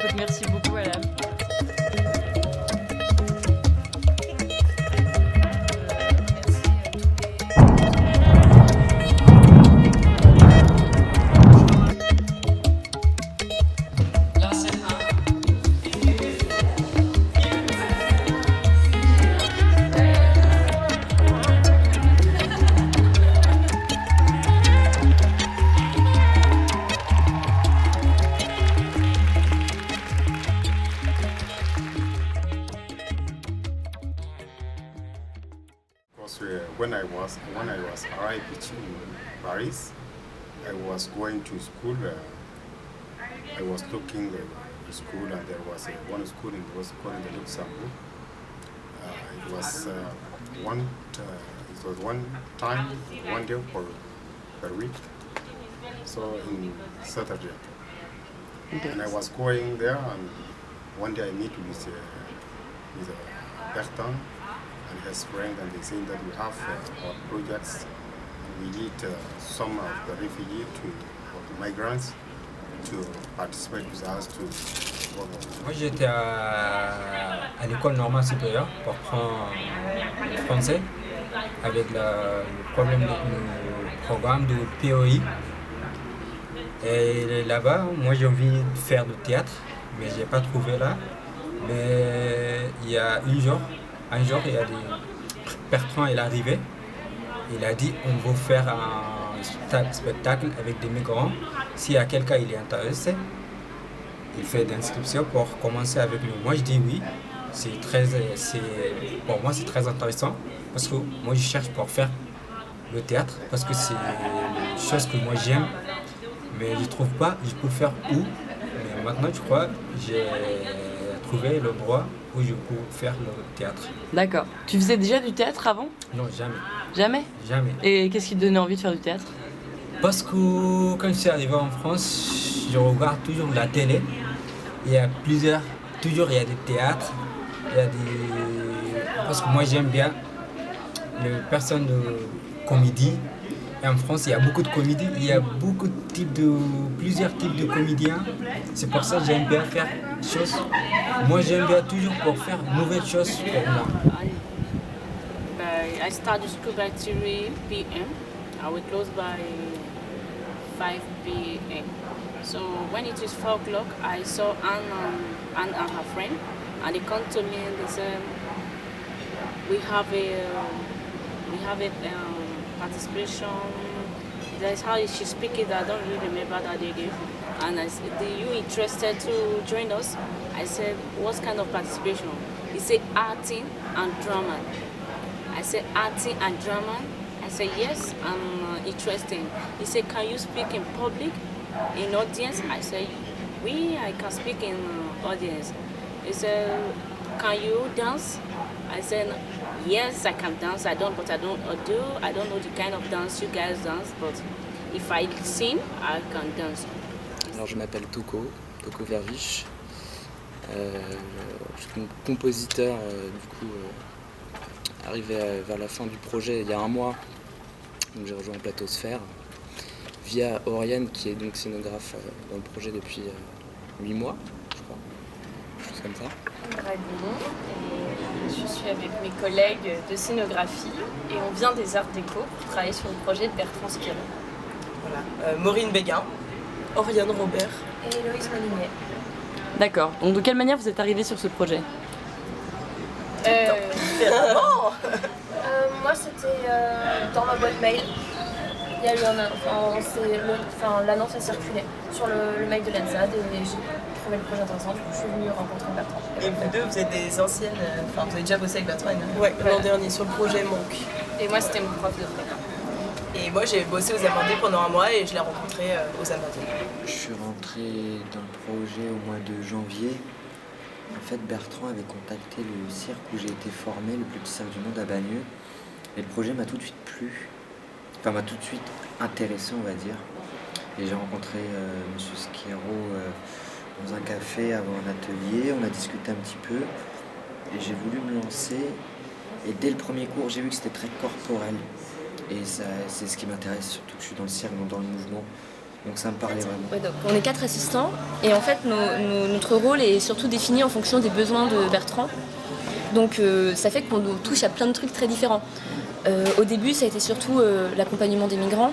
Écoute, merci beaucoup, madame. When I was arrived in Paris, I was going to school. I was looking at school, and there was one school in was called in the Luxembourg. It was one time, one day per week. So in Saturday, and I was going there, and one day I meet with Bertrand and his friend, and they say that we have our projects, and we need some of the refugees or the migrants to participate with us to work. Moi j'étais à l'école normale supérieure pour prendre le français avec le programme de POI. Et là-bas, moi j'ai envie de faire du théâtre, mais j'ai pas trouvé là. Mais il y a un jour, il y a Bertrand est arrivé. Il a dit on va faire un spectacle avec des migrants. S'il y a quelqu'un qui est intéressé, il fait d'inscription pour commencer avec nous. Moi je dis oui. Pour moi c'est très intéressant parce que moi je cherche pour faire le théâtre parce que c'est une chose que moi j'aime, mais je trouve pas je peux faire où. Mais maintenant je crois j'ai trouvé l'endroit où je peux faire le théâtre. D'accord. Tu faisais déjà du théâtre avant? Non, jamais. Jamais? Jamais. Et qu'est-ce qui te donnait envie de faire du théâtre? Parce que quand je suis arrivé en France, je regarde toujours la télé. Il y a toujours il y a des théâtres, parce que moi j'aime bien les personnes de comédie. Et en France, il y a beaucoup de comédies, il y a plusieurs types de comédiens. C'est pour ça que j'aime bien faire des choses. Moi, j'aime bien toujours pour faire de nouvelles choses pour moi. I started school by 3 p.m. I will close by 5 p.m. So when it is 4 o'clock, I saw Anne and her friend, and they come to me and they said, we have a participation. That's how she speak it. I don't really remember that they gave. And I said, are you interested to join us? I said, what kind of participation? He said, acting and drama. I said, acting and drama? I said, yes, I'm interested. He said, can you speak in public, in audience? I said, I can speak in audience. He said, can you dance? I said, yes, I can dance. I don't know the kind of dance you guys dance, but if I sing, I can dance. Alors je m'appelle Toko Verviche. Je suis compositeur arrivé vers la fin du projet il y a un mois. Donc j'ai rejoint Platosphère via Oriane qui est donc scénographe dans le projet depuis 8 mois, je crois. Quelque chose comme ça. Dragon, et je suis avec mes collègues de scénographie et on vient des Arts Déco pour travailler sur le projet de Bertrand Spiro. Voilà. Maureen Béguin, Oriane Robert et Héloïse Molinier. D'accord. Donc de quelle manière vous êtes arrivés sur ce projet? Moi c'était dans ma boîte mail. Il y a eu l'annonce a circulé sur le mail de l'ENSAD et j'ai trouvé le projet intéressant, du coup je suis venue rencontrer Bertrand. Et vous deux, vous êtes des anciennes, vous avez déjà bossé avec Bertrand? Ouais, l'an dernier sur le projet Monk. Et moi c'était mon prof de prépa. Et moi j'ai bossé aux Amandés pendant un mois et je l'ai rencontré aux Amandés. Je suis rentré dans le projet au mois de janvier. En fait, Bertrand avait contacté le cirque où j'ai été formé, le plus petit cirque du monde à Bagneux. Et le projet m'a tout de suite plu. Enfin, m'a tout de suite intéressé, on va dire. Et j'ai rencontré Monsieur Schiero dans un café avant un atelier. On a discuté un petit peu. Et j'ai voulu me lancer. Et dès le premier cours, j'ai vu que c'était très corporel. Et ça, c'est ce qui m'intéresse, surtout que je suis dans le cirque, donc dans le mouvement. Donc ça me parlait vraiment. Ouais, donc on est 4 assistants et en fait notre rôle est surtout défini en fonction des besoins de Bertrand. Donc ça fait qu'on touche à plein de trucs très différents. Au début ça a été surtout l'accompagnement des migrants,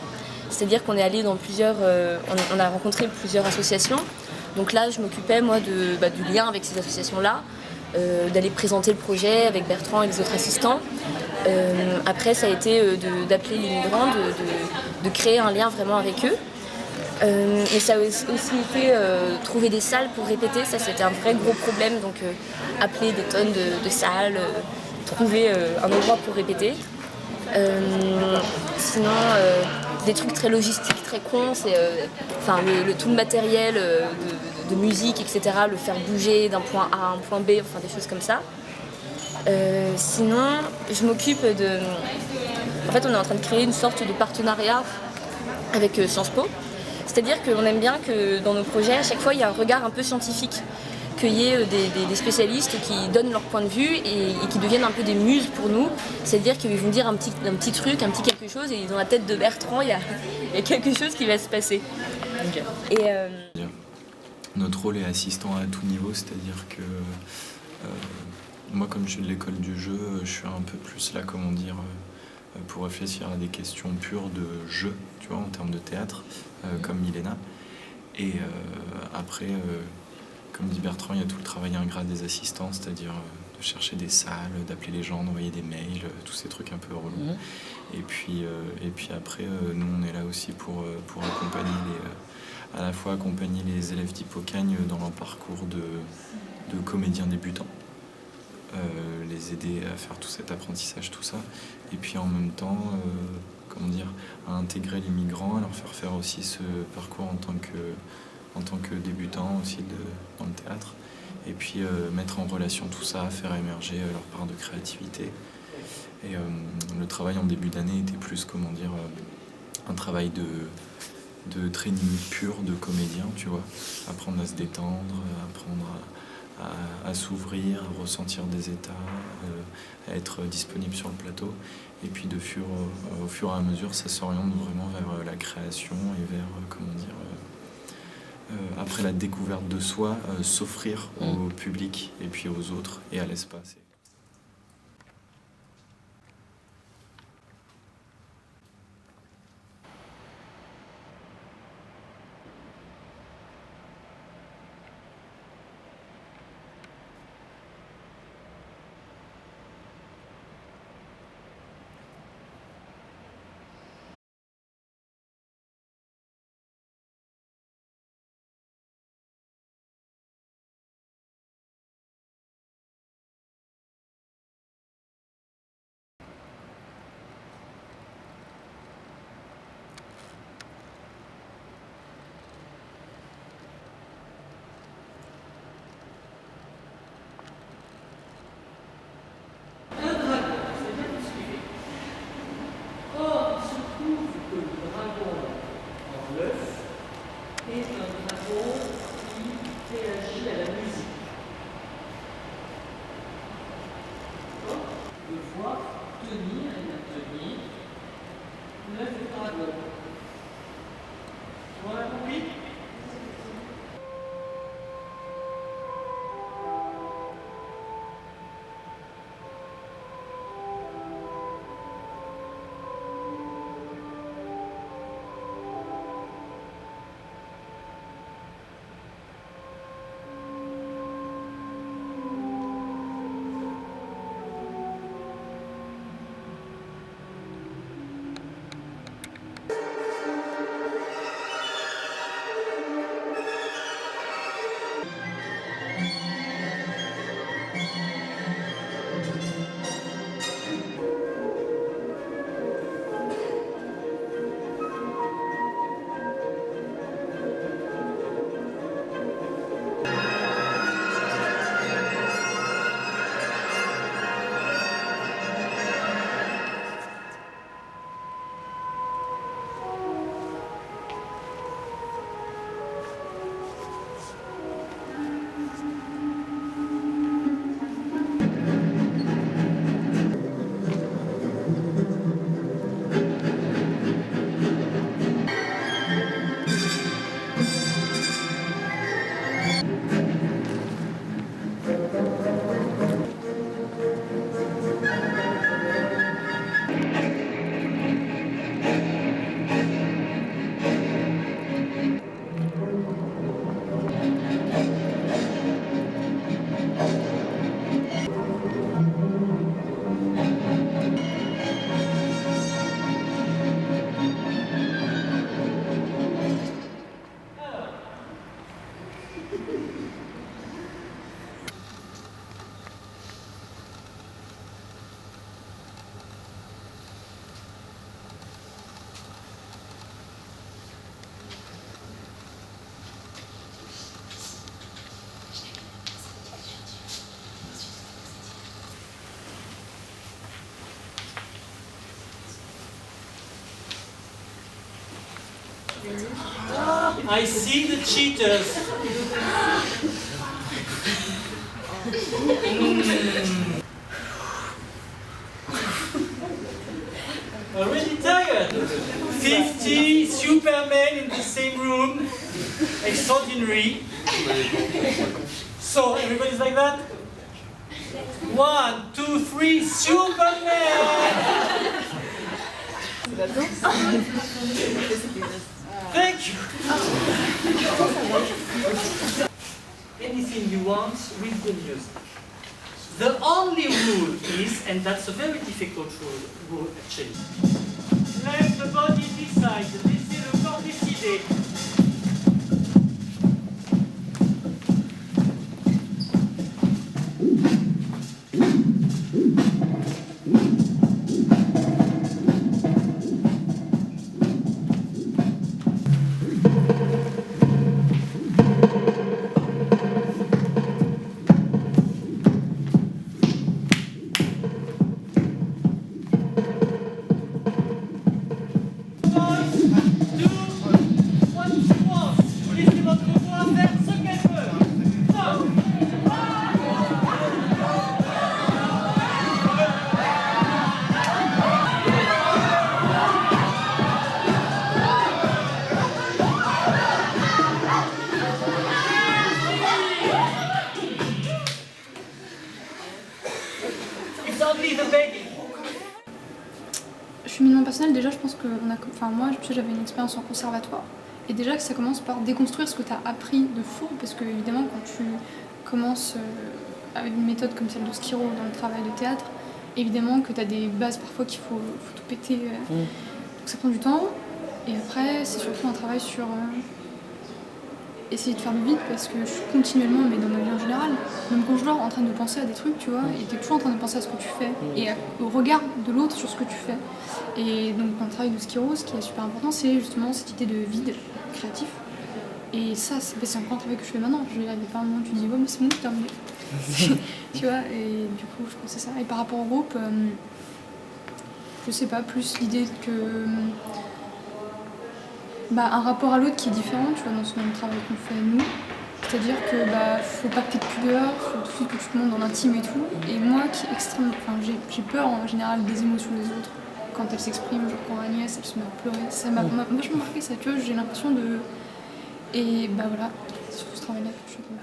c'est-à-dire qu'on est allé dans on a rencontré plusieurs associations. Donc là je m'occupais moi du lien avec ces associations-là, d'aller présenter le projet avec Bertrand et les autres assistants. Après ça a été d'appeler les migrants, de créer un lien vraiment avec eux. Mais ça a aussi été trouver des salles pour répéter, ça c'était un vrai gros problème, donc appeler des tonnes de salles, trouver un endroit pour répéter. Sinon des trucs très logistiques, très cons, c'est tout le matériel de musique, etc., le faire bouger d'un point A à un point B, enfin des choses comme ça. Sinon je m'occupe en fait on est en train de créer une sorte de partenariat avec Sciences Po. C'est-à-dire qu'on aime bien que dans nos projets, à chaque fois, il y a un regard un peu scientifique, qu'il y ait des spécialistes qui donnent leur point de vue et qui deviennent un peu des muses pour nous. C'est-à-dire qu'ils vont dire un petit truc, un petit quelque chose, et dans la tête de Bertrand, il y a quelque chose qui va se passer. Okay. Et notre rôle est assistant à tout niveau, c'est-à-dire que moi, comme je suis de l'école du jeu, je suis un peu plus là, comment dire, pour réfléchir à des questions pures de jeu, tu vois, en termes de théâtre, comme Milena. Et après, comme dit Bertrand, il y a tout le travail ingrat des assistants, c'est-à-dire de chercher des salles, d'appeler les gens, d'envoyer des mails, tous ces trucs un peu relous. Et puis après, nous, on est là aussi pour accompagner à la fois accompagner les élèves d'Hippocagne dans leur parcours de comédiens débutants. Les aider à faire tout cet apprentissage, tout ça, et puis en même temps, à intégrer les migrants, à leur faire aussi ce parcours en tant que débutant aussi dans le théâtre, et puis mettre en relation tout ça, faire émerger leur part de créativité. Et le travail en début d'année était plus, un travail de training pur de comédien, tu vois, apprendre à se détendre, apprendre à s'ouvrir, à ressentir des états, à être disponible sur le plateau. Et puis au fur et à mesure, ça s'oriente vraiment vers la création et vers, après la découverte de soi, s'offrir au public et puis aux autres et à l'espace. I see the cheaters. Already tired? 50 supermen in the same room. Extraordinary. So, everybody's like that? 1, 2, 3, Superman! Thank you! Anything you want, read the news. The only rule is, and that's a very difficult rule actually, let the body decide, laissez le corps décider. Cheminement personnel, déjà je pense que moi j'avais une expérience en conservatoire et déjà que ça commence par déconstruire ce que tu as appris de faux, parce que évidemment quand tu commences avec une méthode comme celle de Schiro dans le travail de théâtre, évidemment que tu as des bases parfois qu'il faut tout péter, donc ça prend du temps. Et après c'est surtout un travail sur essayer de faire le vide, parce que je suis continuellement, mais dans ma vie en général, même quand je dors, en train de penser à des trucs, tu vois, et t'es toujours en train de penser à ce que tu fais, et au regard de l'autre sur ce que tu fais. Et donc dans le travail de Schiro, ce qui est super important, c'est justement cette idée de vide créatif. Et ça, c'est encore un travail que je fais maintenant. Il n'y a pas un moment où tu dis, oh, mais c'est bon, c'est terminé. Tu vois, et du coup, je pense que c'est ça. Et par rapport au groupe, je sais pas, plus l'idée que... un rapport à l'autre qui est différent, tu vois, dans ce même travail qu'on fait nous. C'est-à-dire que faut pas que t'aies de pudeur, faut tout de suite que tu te montres dans l'intime et tout. Et moi qui est extrêmement... j'ai peur en général des émotions des autres quand elles s'expriment, genre quand Agnès elle se met à pleurer. Ça m'a vachement marqué ça, tu vois, j'ai l'impression de... Et voilà, c'est sur ce travail-là que je suis tombée.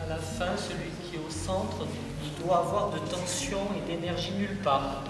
À la fin, celui qui est au centre, il doit avoir de tension et d'énergie nulle part.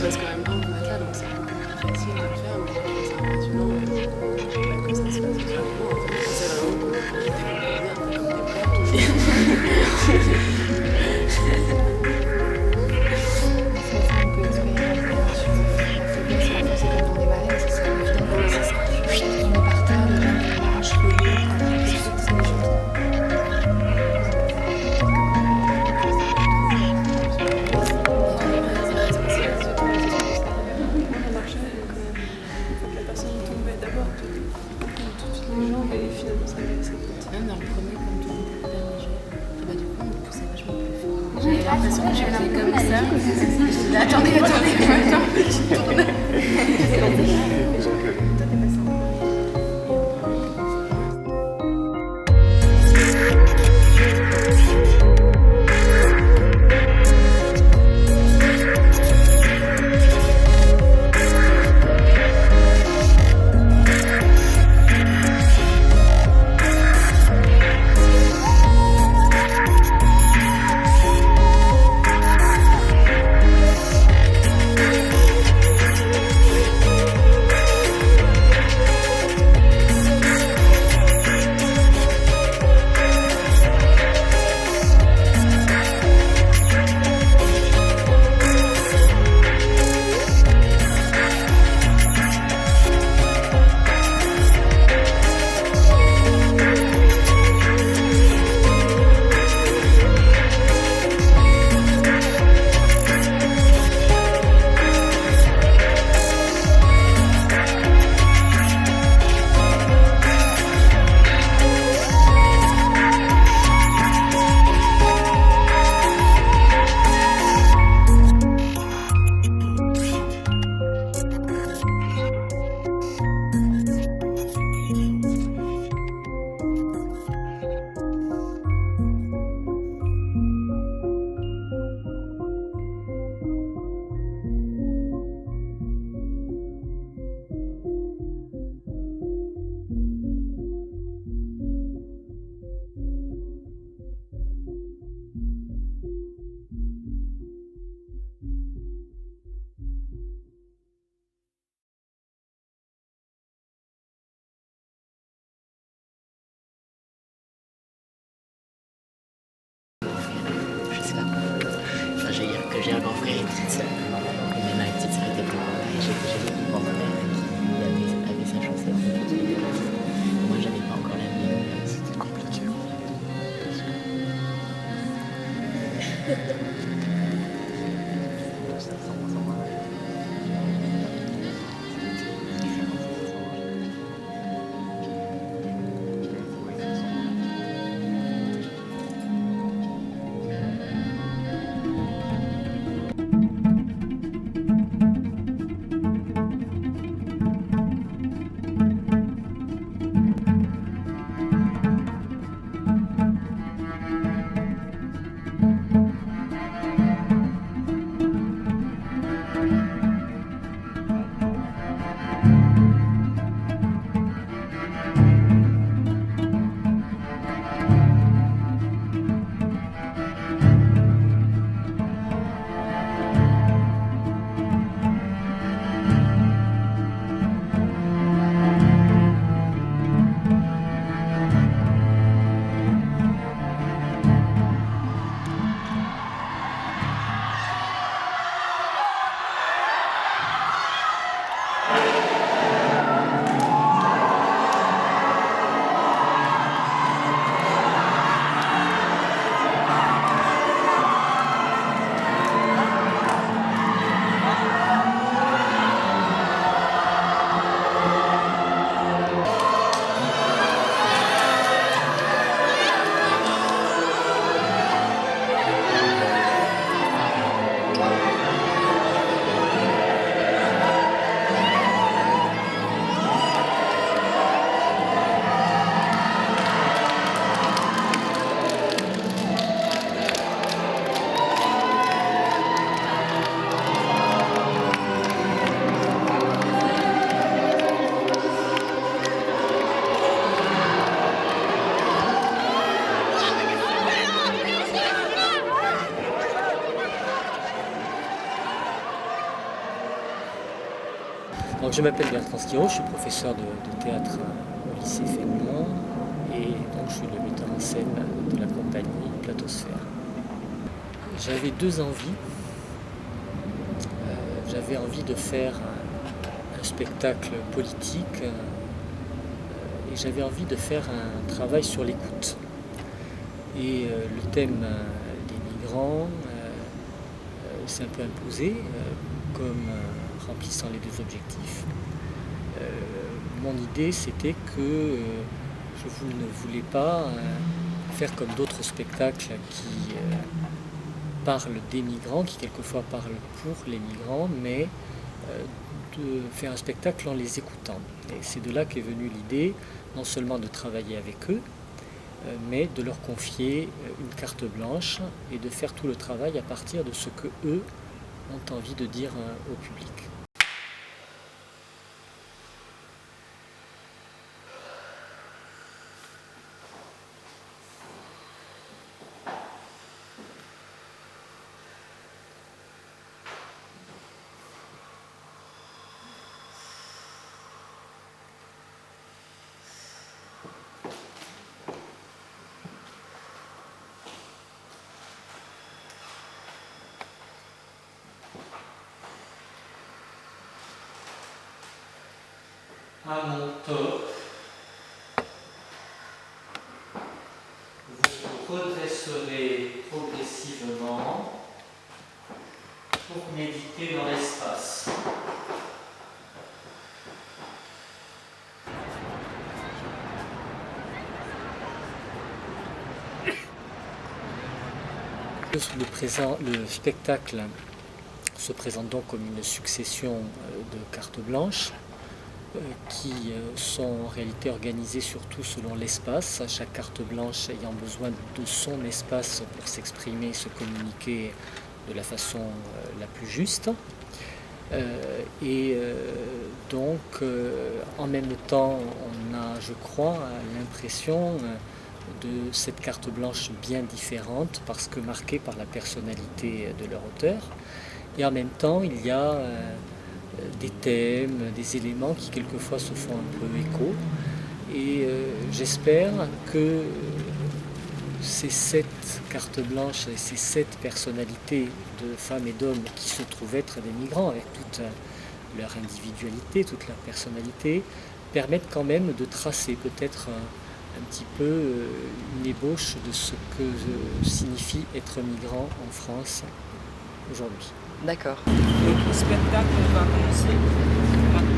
Parce qu'en même temps, on a ça, donc c'est beaucoup plus facile de le faire, mais c'est impressionnant que ça se passe bien. C'est vraiment cool, on était comme des c'est un peu expérimental sur la faiblesse, c'est comme dans des baleines, c'est ça, finalement, c'est ça. On est par terre, les gens qui marchent, le lit, c'est des choses. Attendez, je tourne. J'ai un grand frère et une petite sœur. Et ma petite sœur était pour moi. Et j'ai vu mon grand frère qui avait sa chance avec moi. Moi, j'avais pas encore la mienne. C'était compliqué. Donc, je m'appelle Bertrand Schiro, je suis professeur de théâtre au lycée Fénelon et donc je suis le metteur en scène de la compagnie Platosphère. J'avais deux envies. J'avais envie de faire un spectacle politique et j'avais envie de faire un travail sur l'écoute. Et le thème des migrants s'est un peu imposé comme remplissant les deux objectifs. Mon idée, c'était que je ne voulais pas faire comme d'autres spectacles qui parle des migrants, qui quelquefois parle pour les migrants, mais de faire un spectacle en les écoutant. Et c'est de là qu'est venue l'idée, non seulement de travailler avec eux, mais de leur confier une carte blanche et de faire tout le travail à partir de ce que eux ont envie de dire au public. À mon tour, vous redresserez progressivement pour méditer dans l'espace. Le spectacle se présente donc comme une succession de cartes blanches qui sont en réalité organisées surtout selon l'espace, chaque carte blanche ayant besoin de son espace pour s'exprimer, se communiquer de la façon la plus juste. Donc en même temps on a, je crois, l'impression de cette carte blanche bien différente parce que marquée par la personnalité de leur auteur, et en même temps il y a des thèmes, des éléments qui quelquefois se font un peu écho, et j'espère que ces 7 cartes blanches et ces 7 personnalités de femmes et d'hommes qui se trouvent être des migrants avec toute leur individualité, toute leur personnalité, permettent quand même de tracer peut-être un petit peu une ébauche de ce que signifie être migrant en France aujourd'hui. D'accord. Donc le spectacle va commencer maintenant.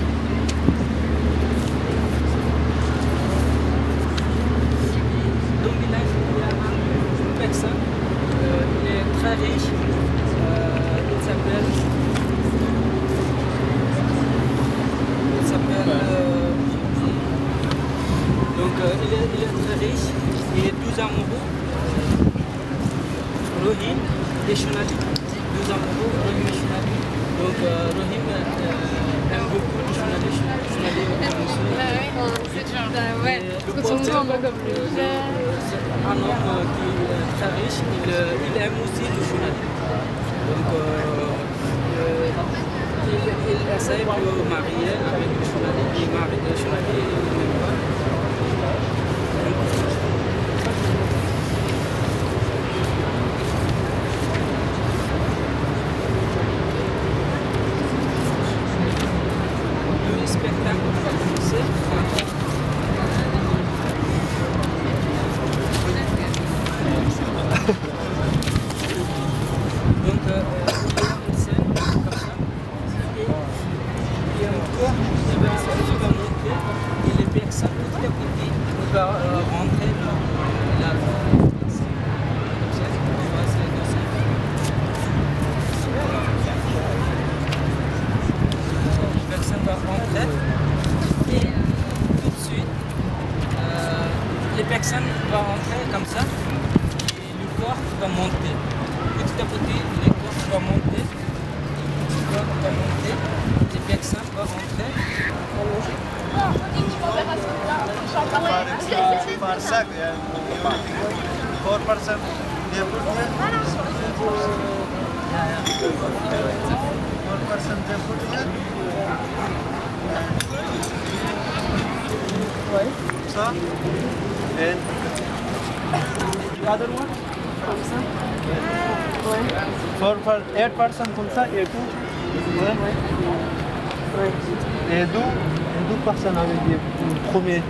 Dans le village, il y a une personne, il est très riche, il s'appelle donc il est très riche, il est 12 amoureux, Rohim et Shonali. Rohim et Shonali. Donc Rohim aime beaucoup Shonali. Shonali c'est dur. Ouais, quand on nous voit un peu comme c'est un homme qui est très riche, il aime aussi Shonali. Donc il essaie de marier avec Shonali, il marie Shonali et il n'aime pas. Le spectacle va commencer. Donc il y a une scène comme ça. Et encore, il va monter et les personnes petit à petit il va rentrer la personne va rentrer et tout de suite les personnes vont rentrer comme ça et le corps va monter. Petit à petit, le corps va monter, le corps va monter, les personnes vont rentrer. Ça and the other one comme ça. Ouais. For 8 personnes comme ça et tout. Ouais. Ouais. Et deux personnes avec les premiers.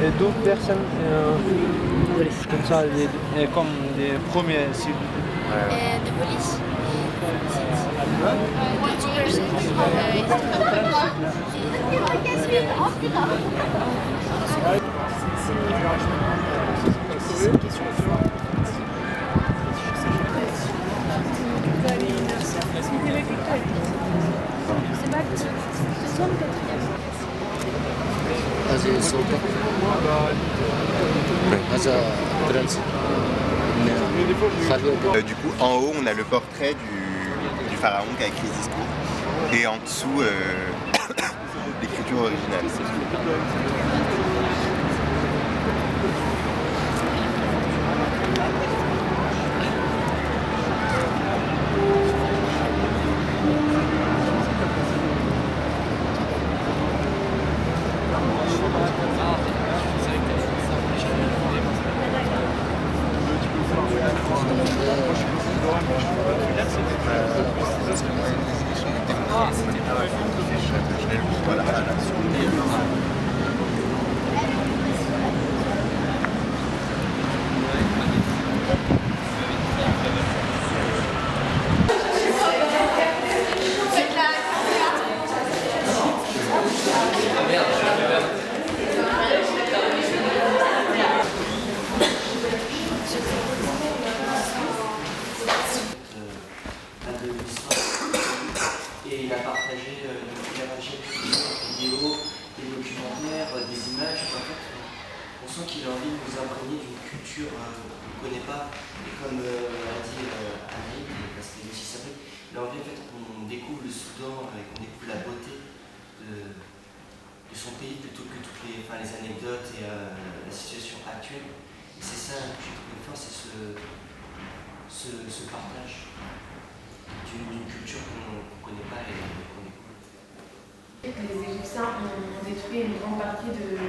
Et 2 personnes comme ça, comme les premiers. The police. 이제 수업도 하자 그런지. Du coup, en haut, on a le portrait du pharaon qui a écrit ce discours, et en dessous, l'écriture originale. Et il a partagé des vidéos, des documentaires, des images. En fait, on sent qu'il a envie de nous imprégner d'une culture qu'on ne connaît pas. Et comme a dit Annie, parce que aussi ça fait, il a envie en fait, qu'on découvre le Soudan et qu'on découvre la beauté de son pays plutôt que toutes les anecdotes et la situation actuelle. Et c'est ça que j'ai trouvé fort, c'est ce partage d'une culture qu'on ne connaît pas et qu'on découvre. Les Égyptiens ont détruit une grande partie de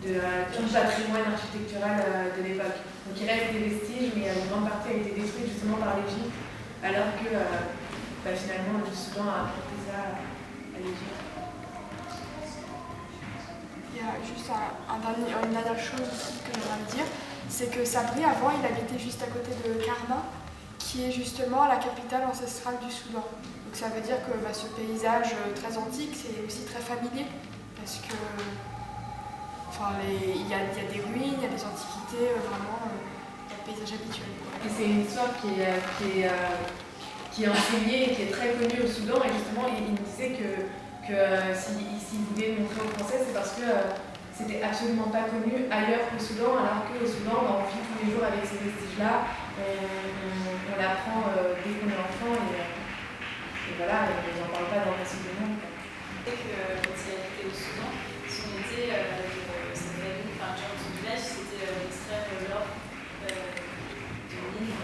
tout le patrimoine architectural de l'époque. Donc il reste des vestiges, mais une grande partie a été détruite justement par l'Égypte, alors que finalement le Soudan a apporté ça à l'Égypte. Il y a juste une dernière chose aussi que j'aimerais dire, c'est que Sabri avant il habitait juste à côté de Karma, qui est justement la capitale ancestrale du Soudan. Donc ça veut dire que ce paysage très antique, c'est aussi très familier, parce que il y a des ruines, il y a des antiquités, vraiment un paysage habituel. Et c'est une histoire qui est enseignée et qui est très connue au Soudan, et justement il me disait que s'il voulait le montrer aux Français, c'est parce que c'était absolument pas connu ailleurs qu'au Soudan, alors qu'au Soudan, on vit tous les jours avec ces vestiges-là, on l'apprend dès qu'on est enfant, et voilà, et on n'en parle pas dans le reste du monde. Quand il habitait au Soudan, son été, son village, c'était d'extraire l'or de mine,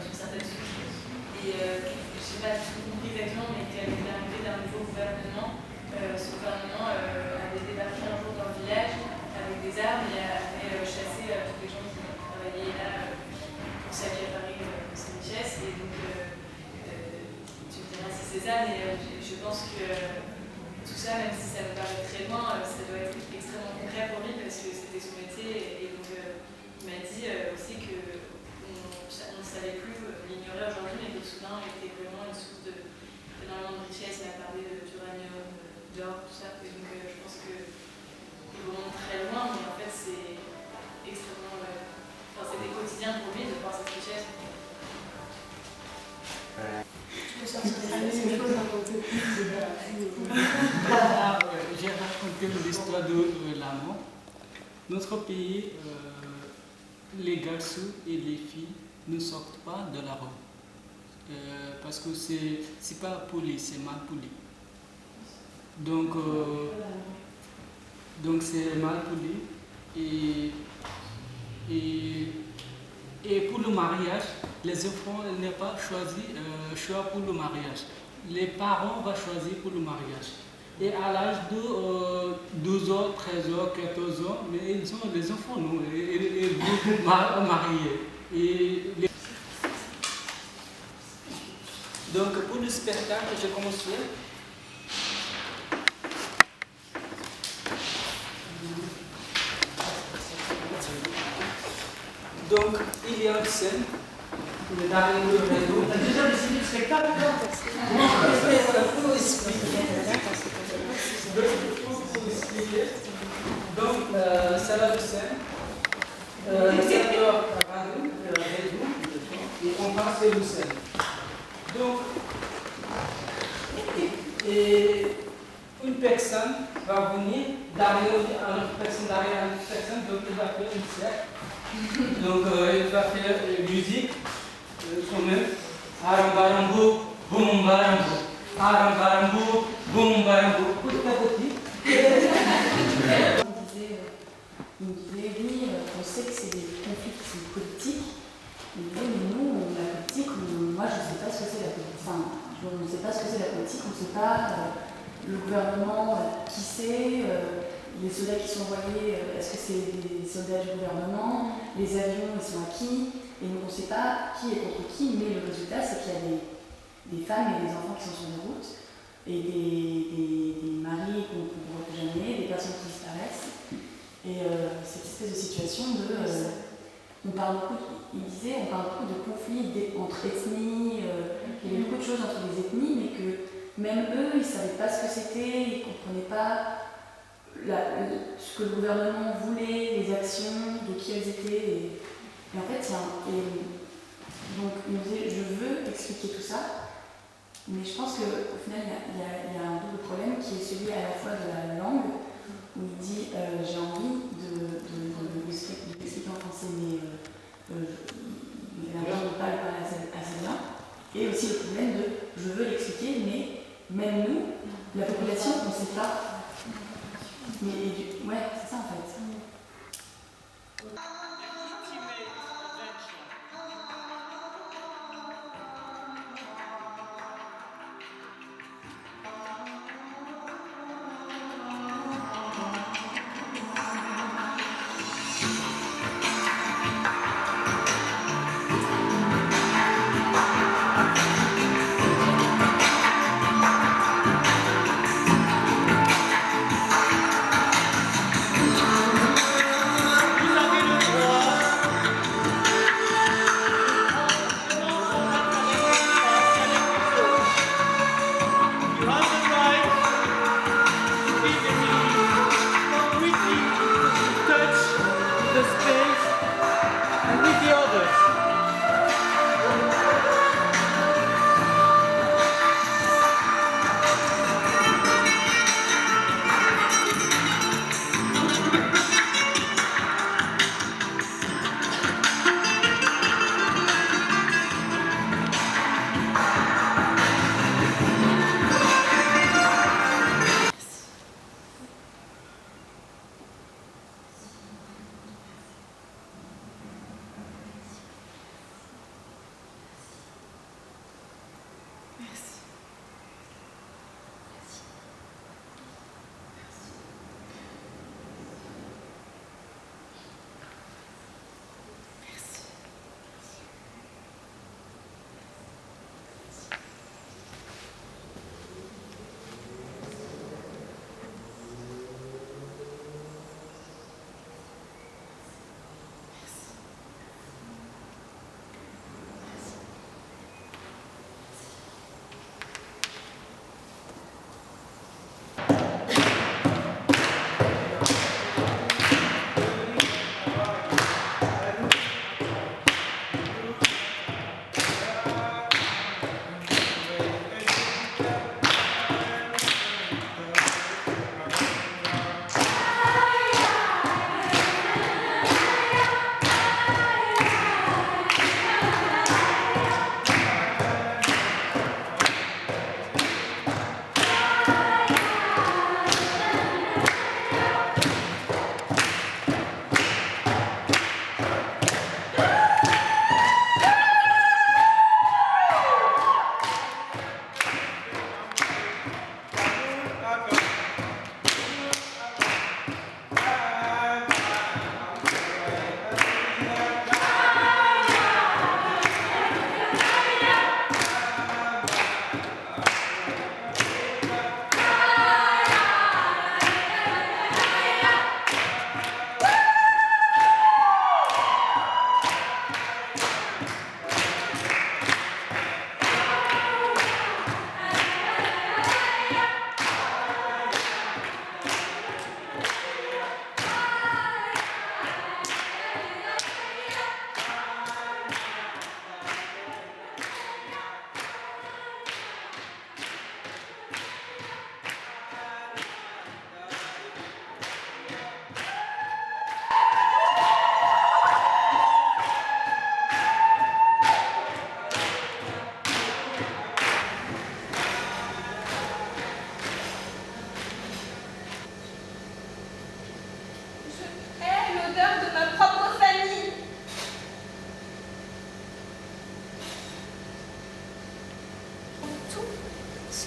d'une certaine souche. Et je ne sais pas tout compris exactement, mais qu'à l'arrivée d'un nouveau gouvernement, ce gouvernement avait débarqué un jour dans le village avec des armes et avait chassé tous les gens qui travaillaient là pour s'accaparer ces richesses. Et donc, tu me diras si c'est ça, mais je pense que tout ça, même si ça me paraît très loin, ça doit être extrêmement concret pour lui parce que c'était son métier. Et donc, il m'a dit aussi qu'on ne savait plus l'ignorer aujourd'hui, mais que le Soudan était vraiment une source d'énormément de richesses. Il a parlé d'uranium, d'or, tout ça. Et donc, je pense qu'il remonte très loin, mais en fait, c'est extrêmement. C'était quotidien pour lui de voir cette richesse. J'ai raconté l'histoire de l'amour. Notre pays, les garçons et les filles ne sortent pas de la robe. Parce que c'est pas poli, c'est mal poli. Donc c'est mal poli. Et pour le mariage, les enfants n'ont pas choisi choix pour le mariage. Les parents vont choisir pour le mariage. Et à l'âge de 12 ans, 13 ans, 14 ans, mais ils sont les enfants, non, ils vont marier. Donc pour le spectacle, j'ai commencé. Donc, il y a une scène dans le réseau. Tu as déjà décidé le spectacle? Non, il faut expliquer. Donc, c'est la scène. C'est le réseau. Et on passe sur le scène. Donc, et une personne va venir, derrière une autre personne, derrière une autre personne, donc il va faire une cercle. Donc il va faire musique, comme Aram Barambo, Boum Barambo, Aram Barambo, Boum Barambo, petit à petit. Il me disait, oui, on sait que c'est des conflits qui sont politiques. Il me disait, mais nous, la politique, moi je ne sais pas ce que c'est la politique. Enfin, on ne sait pas ce que c'est la politique, on ne sait pas le gouvernement, qui c'est, les soldats qui sont envoyés, est-ce que c'est des soldats du gouvernement, les avions, ils sont à qui, et on ne sait pas qui est contre qui, mais le résultat, c'est qu'il y a des femmes et des enfants qui sont sur les routes, et des maris qu'on ne voit plus jamais, des personnes qui disparaissent. Et cette espèce de situation de... on parle beaucoup, il disait, on parle beaucoup de conflits entre ethnies, il y avait beaucoup de choses entre les ethnies, mais que même eux, ils ne savaient pas ce que c'était, ils ne comprenaient pas ce que le gouvernement voulait, les actions, de qui elles étaient. Et en fait, donc il nous disait, je veux expliquer tout ça, mais je pense qu'au final, il y a un double problème qui est celui à la fois de la langue, où il dit j'ai envie de l'expliquer en français, mais la langue ne parle pas assez bien. Et aussi le problème de je veux l'expliquer, mais même nous, la population, on ne sait pas. Mais ouais, c'est ça en fait.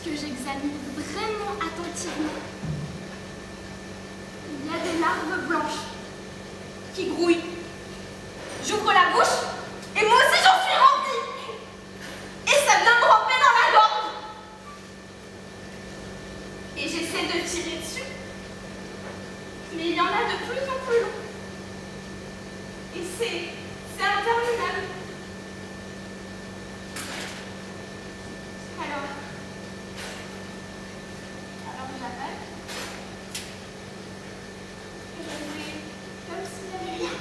que j'examine vraiment attentivement, il y a des larves blanches qui grouillent. J'ouvre la bouche et moi aussi j'en suis remplie. Et ça vient me ramper dans la gorge. Et j'essaie de tirer dessus. Mais il y en a de plus en plus long. Et c'est interminable. Alors j'appelle. Et je fais comme s'il n'y avait rien.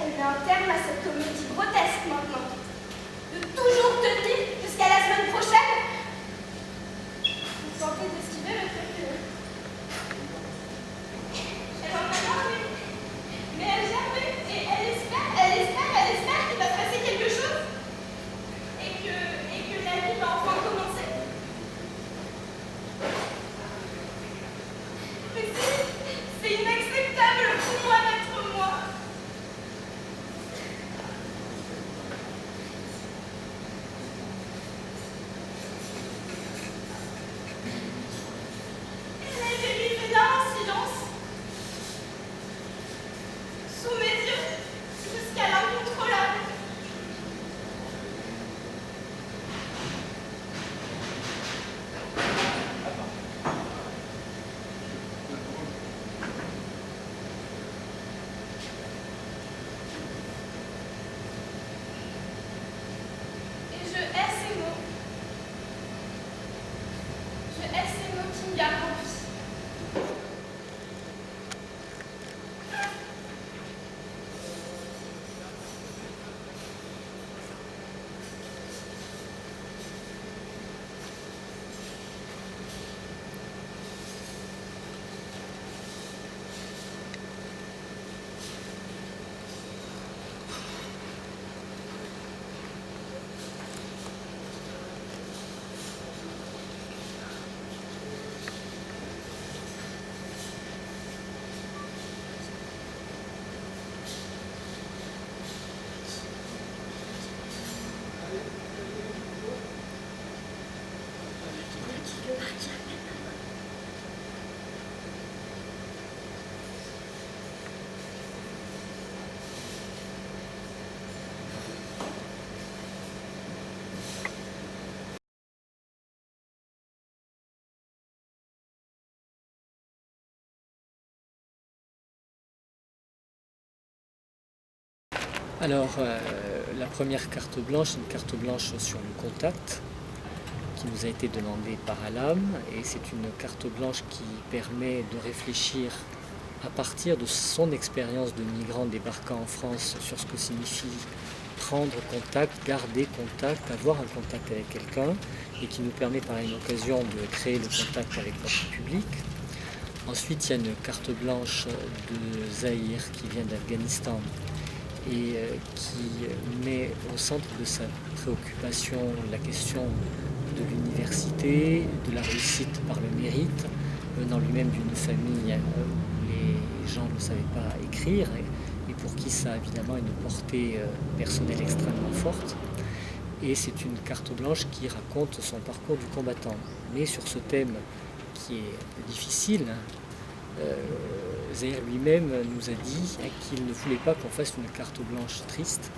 Elle met un terme à cette comédie grotesque maintenant. De toujours tenir jusqu'à la semaine prochaine. Vous tentez d'esquiver le truc. Elle en a marre, mais elle gerbe et elle espère qu'il va se passer quelque chose. Et que la vie va enfin commencer. Mais c'est inacceptable pour moi d'être moi. Sous mes yeux, jusqu'à l'incontrôlable. Et je hais ces mots. Je hais ces mots qui me gardent en vie. Alors, la première carte blanche, c'est une carte blanche sur le contact qui nous a été demandée par Alam, et c'est une carte blanche qui permet de réfléchir à partir de son expérience de migrant débarquant en France sur ce que signifie prendre contact, garder contact, avoir un contact avec quelqu'un, et qui nous permet par une occasion de créer le contact avec notre public. Ensuite, il y a une carte blanche de Zahir qui vient d'Afghanistan et qui met au centre de sa préoccupation la question de l'université, de la réussite par le mérite, venant lui-même d'une famille où les gens ne savaient pas écrire et pour qui ça a évidemment une portée personnelle extrêmement forte. Et c'est une carte blanche qui raconte son parcours du combattant. Mais sur ce thème qui est un peu difficile, Zahir lui-même nous a dit qu'il ne voulait pas qu'on fasse une carte blanche triste.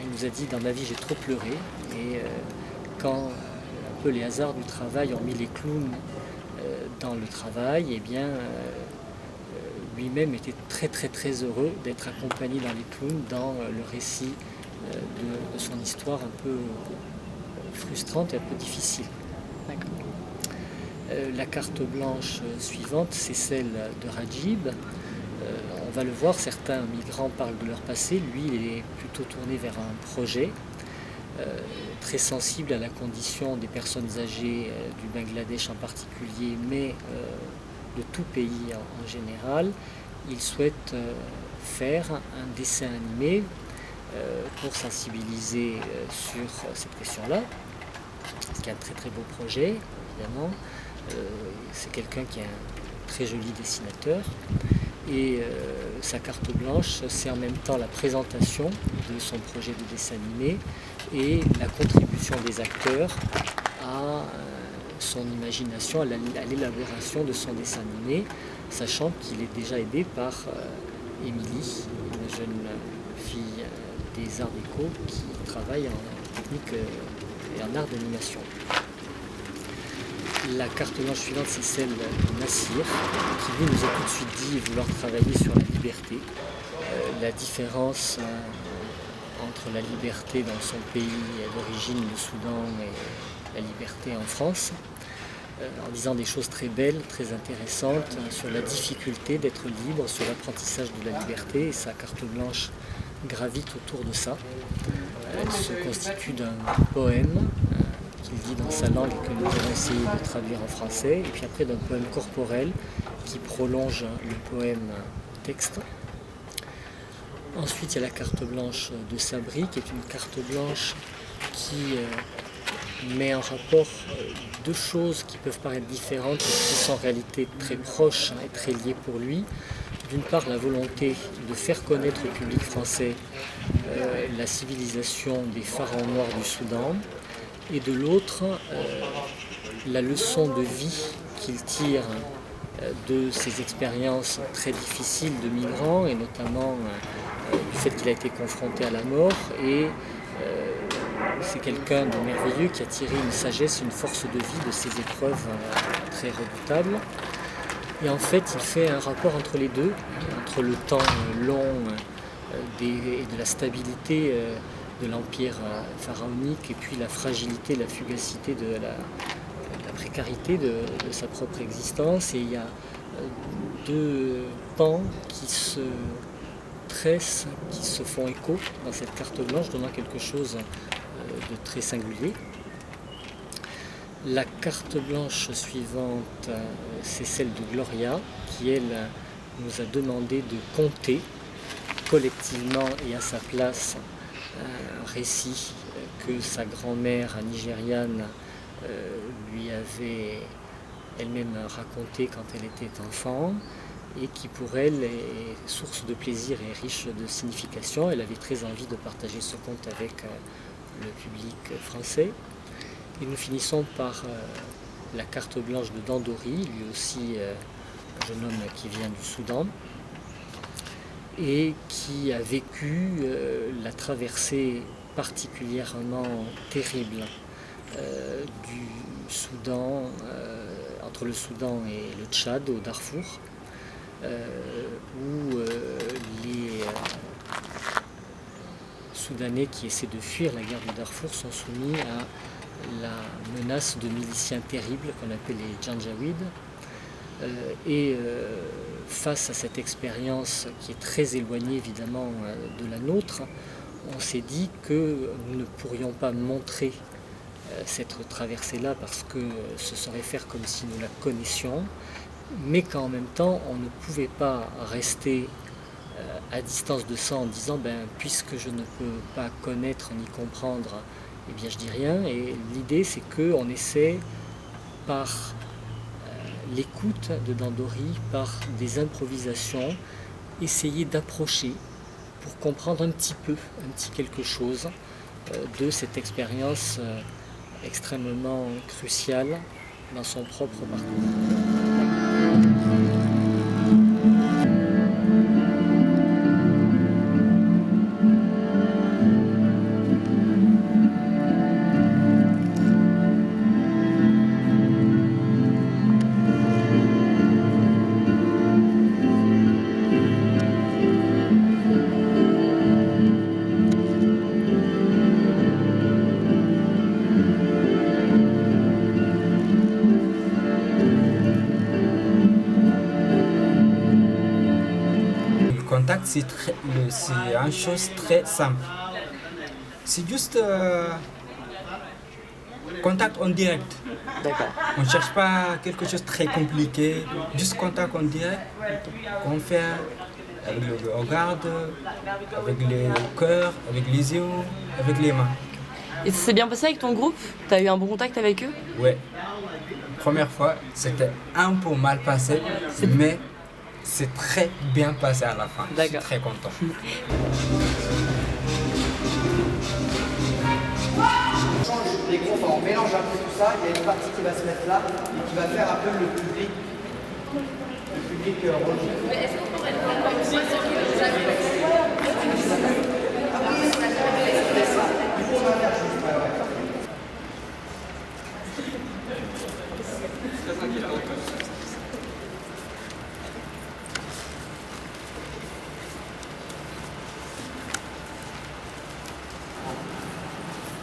Il nous a dit « Dans ma vie, j'ai trop pleuré » et quand un peu les hasards du travail ont mis les clowns dans le travail, eh bien lui-même était très heureux d'être accompagné dans les clowns dans le récit de son histoire un peu frustrante et un peu difficile. La carte blanche suivante, c'est celle de Rajib. On va le voir, certains migrants parlent de leur passé, lui il est plutôt tourné vers un projet, très sensible à la condition des personnes âgées du Bangladesh en particulier, mais de tout pays en général. Il souhaite faire un dessin animé pour sensibiliser sur cette question-là, ce qui est un très beau projet, évidemment. C'est quelqu'un qui a un très joli dessinateur. Et sa carte blanche, c'est en même temps la présentation de son projet de dessin animé et la contribution des acteurs à son imagination, à l'élaboration de son dessin animé, sachant qu'il est déjà aidé par Émilie, une jeune fille des arts déco qui travaille en technique et en art d'animation. La carte blanche suivante, c'est celle de Nassir, qui lui nous a tout de suite dit vouloir travailler sur la liberté. La différence entre la liberté dans son pays d'origine, le Soudan, et la liberté en France, en disant des choses très belles, très intéressantes, sur la difficulté d'être libre, sur l'apprentissage de la liberté, et sa carte blanche gravite autour de ça. Elle se constitue d'un poème qu'il dit dans sa langue et que nous avons essayé de traduire en français, et puis après d'un poème corporel qui prolonge le poème texte. Ensuite, il y a la carte blanche de Sabri, qui est une carte blanche qui met en rapport deux choses qui peuvent paraître différentes, mais qui sont en réalité très proches et très liées pour lui. D'une part, la volonté de faire connaître au public français la civilisation des pharaons noirs du Soudan, et de l'autre, la leçon de vie qu'il tire de ses expériences très difficiles de migrant, et notamment du fait qu'il a été confronté à la mort. Et c'est quelqu'un de merveilleux qui a tiré une sagesse, une force de vie de ces épreuves très redoutables. Et en fait, il fait un rapport entre les deux, entre le temps long et de la stabilité de l'empire pharaonique, et puis la fragilité, la fugacité de la précarité de sa propre existence. Et il y a deux pans qui se tressent, qui se font écho dans cette carte blanche, donnant quelque chose de très singulier. La carte blanche suivante, c'est celle de Gloria, qui elle nous a demandé de compter collectivement et à sa place un récit que sa grand-mère nigériane lui avait elle-même raconté quand elle était enfant, et qui pour elle est source de plaisir et riche de signification. Elle avait très envie de partager ce conte avec le public français. Et nous finissons par la carte blanche de Dandori, lui aussi un jeune homme qui vient du Soudan et qui a vécu la traversée particulièrement terrible du Soudan, entre le Soudan et le Tchad, au Darfour, où les Soudanais qui essaient de fuir la guerre du Darfour sont soumis à la menace de miliciens terribles qu'on appelle les Janjaweed. Et face à cette expérience qui est très éloignée évidemment de la nôtre, on s'est dit que nous ne pourrions pas montrer cette traversée-là parce que ce serait faire comme si nous la connaissions, mais qu'en même temps on ne pouvait pas rester à distance de ça en disant puisque je ne peux pas connaître ni comprendre, eh bien je dis rien. Et l'idée c'est qu'on essaie par l'écoute de Dandori, par des improvisations, essayer d'approcher pour comprendre un petit quelque chose de cette expérience extrêmement cruciale dans son propre parcours. C'est une chose très simple. C'est juste contact en direct. D'accord. On ne cherche pas quelque chose de très compliqué, juste contact en direct qu'on fait avec le regard, avec le cœur, avec les yeux, avec les mains. Et ça s'est bien passé avec ton groupe? Tu as eu un bon contact avec eux? Ouais. première fois, c'était un peu mal passé, mais c'est très bien passé à la fin. Je suis très content. On change les groupes, on mélange un peu tout ça, il y a une partie qui va se mettre là et qui va faire un peu le public religieux. Mais est-ce qu'on pourrait faire comme ça, ce qui nous a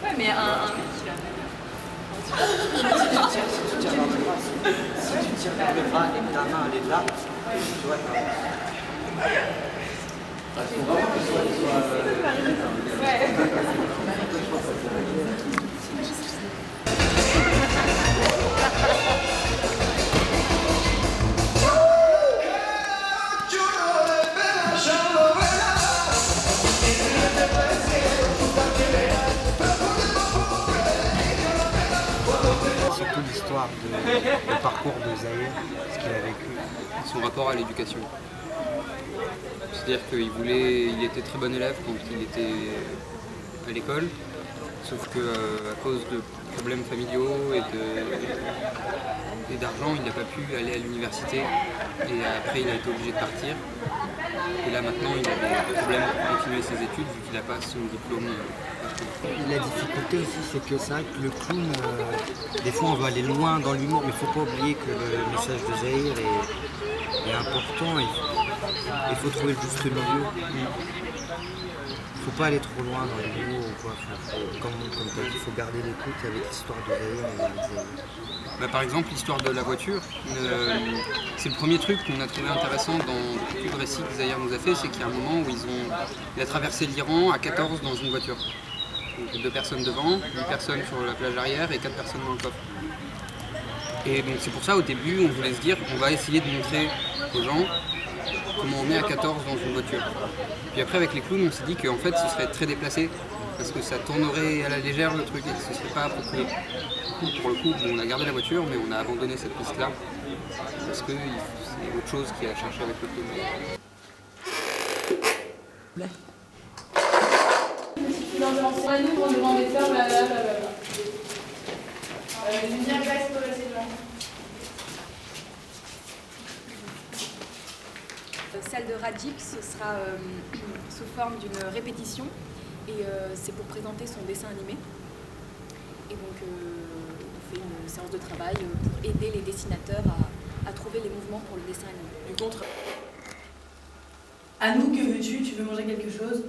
Ouais, mais un mec, il a Si tu tires vers le bras et que ta main elle est là, tu vois, surtout l'histoire du parcours de Zahir, ce qu'il a vécu. Son rapport à l'éducation. C'est-à-dire qu'il était très bon élève quand il était à l'école, sauf qu'à cause de problèmes familiaux et d'argent, il n'a pas pu aller à l'université et après il a été obligé de partir. Et là maintenant il a des problèmes pour continuer ses études vu qu'il n'a pas son diplôme. La difficulté aussi, c'est que c'est vrai que le clown, des fois on veut aller loin dans l'humour, mais il ne faut pas oublier que le message de Zahir est important. Il faut trouver le juste milieu. Il ne faut pas aller trop loin dans l'humour. Comme tu as dit, il faut garder l'écoute avec l'histoire de Zahir. Bah, par exemple, l'histoire de la voiture, c'est le premier truc qu'on a trouvé intéressant dans tout le récit que Zahir nous a fait, c'est qu'il y a un moment où il a traversé l'Iran à 14 dans une voiture. Donc 2 personnes devant, 8 personnes sur la plage arrière et 4 personnes dans le coffre. Et donc c'est pour ça au début on voulait se dire on va essayer de montrer aux gens comment on est à 14 dans une voiture. Puis après avec les clowns on s'est dit qu'en fait ce serait très déplacé parce que ça tournerait à la légère le truc et que ce serait pas approprié. Pour le coup on a gardé la voiture mais on a abandonné cette piste là parce que c'est autre chose qu'il y a à chercher avec le clown. Nous, on demande de faire blablabla. Lumière basse progressivement. Celle de Rajib, ce sera sous forme d'une répétition et c'est pour présenter son dessin animé. Et donc on fait une séance de travail pour aider les dessinateurs à trouver les mouvements pour le dessin animé. Du contre. À nous, que veux-tu? Tu veux manger quelque chose?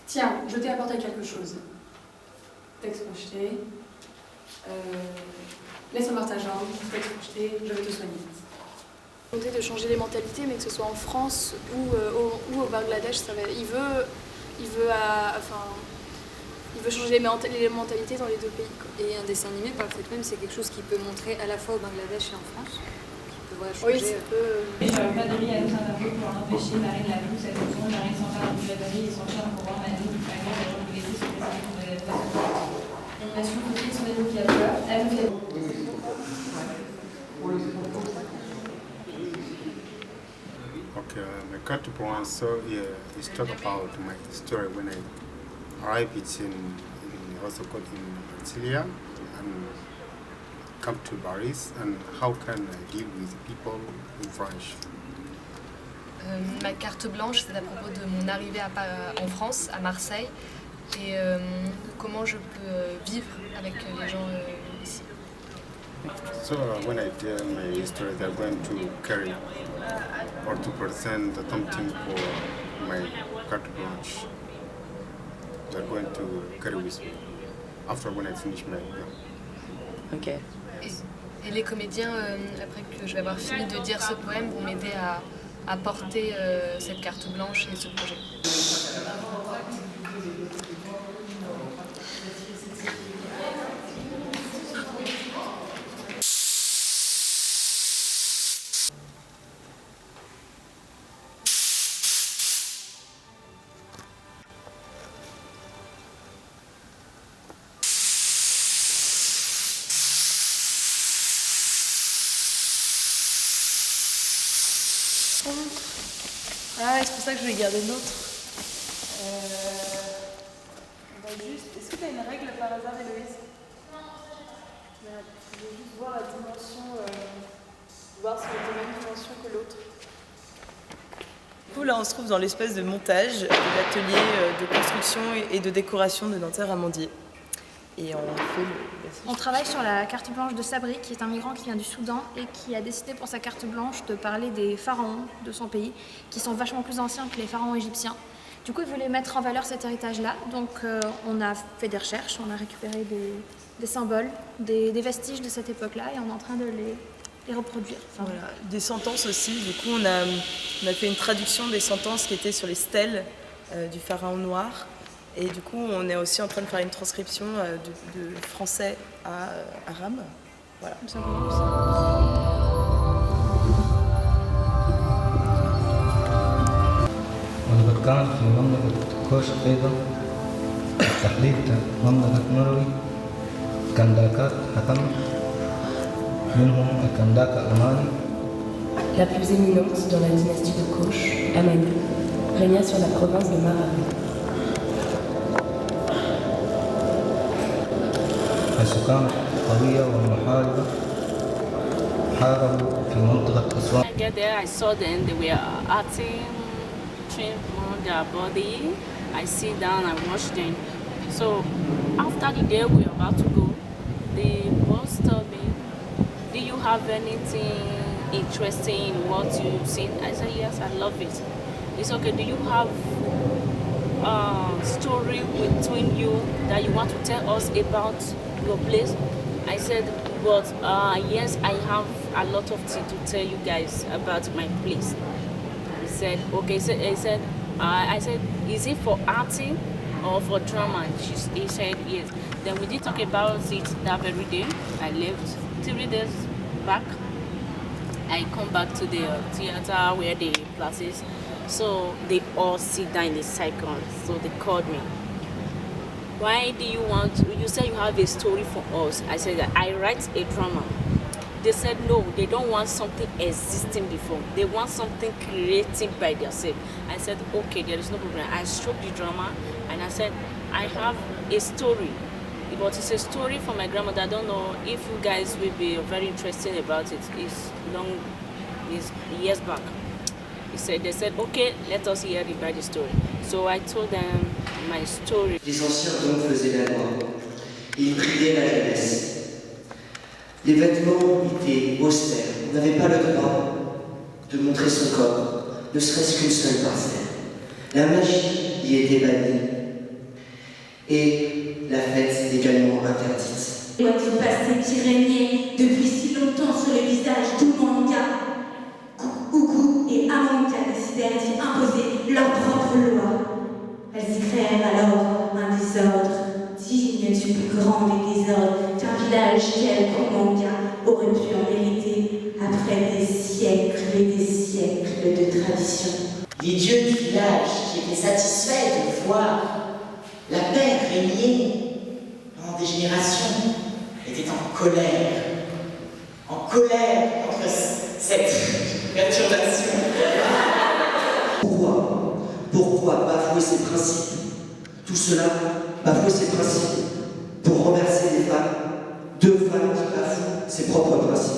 Tiens, je t'ai apporté quelque chose. Texte projeté. Laisse-moi voir ta jambe. Texte projeté. Je vais te soigner. Volonté de changer les mentalités, mais que ce soit en France ou au Bangladesh, il veut changer les mentalités dans les 2 pays. Et un dessin animé, par le fait même, c'est quelque chose qui peut montrer à la fois au Bangladesh et en France. Oui, ça peut. Pas de riz à notre cerveau pour empêcher Marine la boue, cette option. Marine s'empare du plat de riz et s'enferme pour voir Manu, à cause de la jambe blessée sur les équipes de la poisson. On a su que son Manu qui a peur, elle nous fait. Okay, my carte pour un so is talk about my story when I arrived in also got in Antalya and come to Paris and how can I deal with people in French. Ma carte blanche, c'est à propos de mon arrivée en France, à Marseille, et comment je peux vivre avec les gens ici. So when I tell my history, they're going to carry or to present something for my carte blanche. They're going to carry with me after when I finish my exam. Ok. Et les comédiens, après que je vais avoir fini de dire ce poème, vont m'aider à porter cette carte blanche et ce projet. contre. Ah ouais, c'est pour ça que je vais garder l'autre. On va juste. Est-ce que tu as une règle par hasard, Héloïse? Merde, je vais juste voir la dimension. Voir si elle a la même dimension que l'autre. Du coup, là, on se trouve dans l'espèce de montage de l'atelier de construction et de décoration de Nanterre Amandier. Et on fait On travaille sur la carte blanche de Sabri, qui est un migrant qui vient du Soudan et qui a décidé pour sa carte blanche de parler des pharaons de son pays, qui sont vachement plus anciens que les pharaons égyptiens. Du coup, il voulait mettre en valeur cet héritage-là. Donc, on a fait des recherches, on a récupéré des symboles, des vestiges de cette époque-là, et on est en train de les reproduire. Enfin, voilà. Des sentences aussi. Du coup, on a fait une traduction des sentences qui étaient sur les stèles du pharaon noir. Et du coup, on est aussi en train de faire une transcription de français à arabe. Voilà. والبركان في منطقة كوش أيضا تحديد منطقة مروي كنداكات حكم منهم الكنداك الأماني. La plus éminente dans la dynastie de Koch, Amani, régna sur la province de Marawi. السكان قوية والمحاربة حاربوا في منطقة أسوان. I get there, I saw them, they were acting, trained on their body. I sit down, I watch them. So after the day we are about to go, the boss told me, do you have anything interesting in what you've seen? I said, yes, I love it. It's okay, do you have a story between you that you want to tell us about your place? I said, but yes, I have a lot of things to tell you guys about my place. He said, okay. So I said, is it for acting or for drama? He said, yes. Then we did talk about it that very day. I left 3 days back. I come back to the theater where the classes. So they all sit down in the cycle. So they called me. Why do you want, you said you have a story for us. I said that I write a drama. They said no, they don't want something existing before. They want something created by themselves. I said, okay, there is no problem. I showed the drama and I said, I have a story. But it's a story for my grandmother. I don't know if you guys will be very interested about it. It's years back. They said, okay, let us hear about the story. So I told them my story. Les anciens donc faisaient la loi. Ils priaient la jeunesse. Les vêtements étaient austères. On n'avait pas le droit de montrer son corps, ne serait-ce qu'une seule parcelle. La magie y était bannie. Et la fête également interdite. Doit du passé qui régnait depuis si longtemps sur les visages d'Oumanga, Ougou et Amanka décidèrent d'y imposer leur propre loi. Elles y créèrent alors un désordre digne du plus grand des désordres qu'un village tel qu'Oumanga aurait pu en hériter après des siècles et des siècles de tradition. Les dieux du village, qui étaient satisfaits de voir la paix régner pendant des générations, étaient en colère contre cette perturbation. Pourquoi bafouer ses principes? Tout cela, bafouer ses principes pour renverser des femmes, 2 femmes qui bafouent ses propres principes.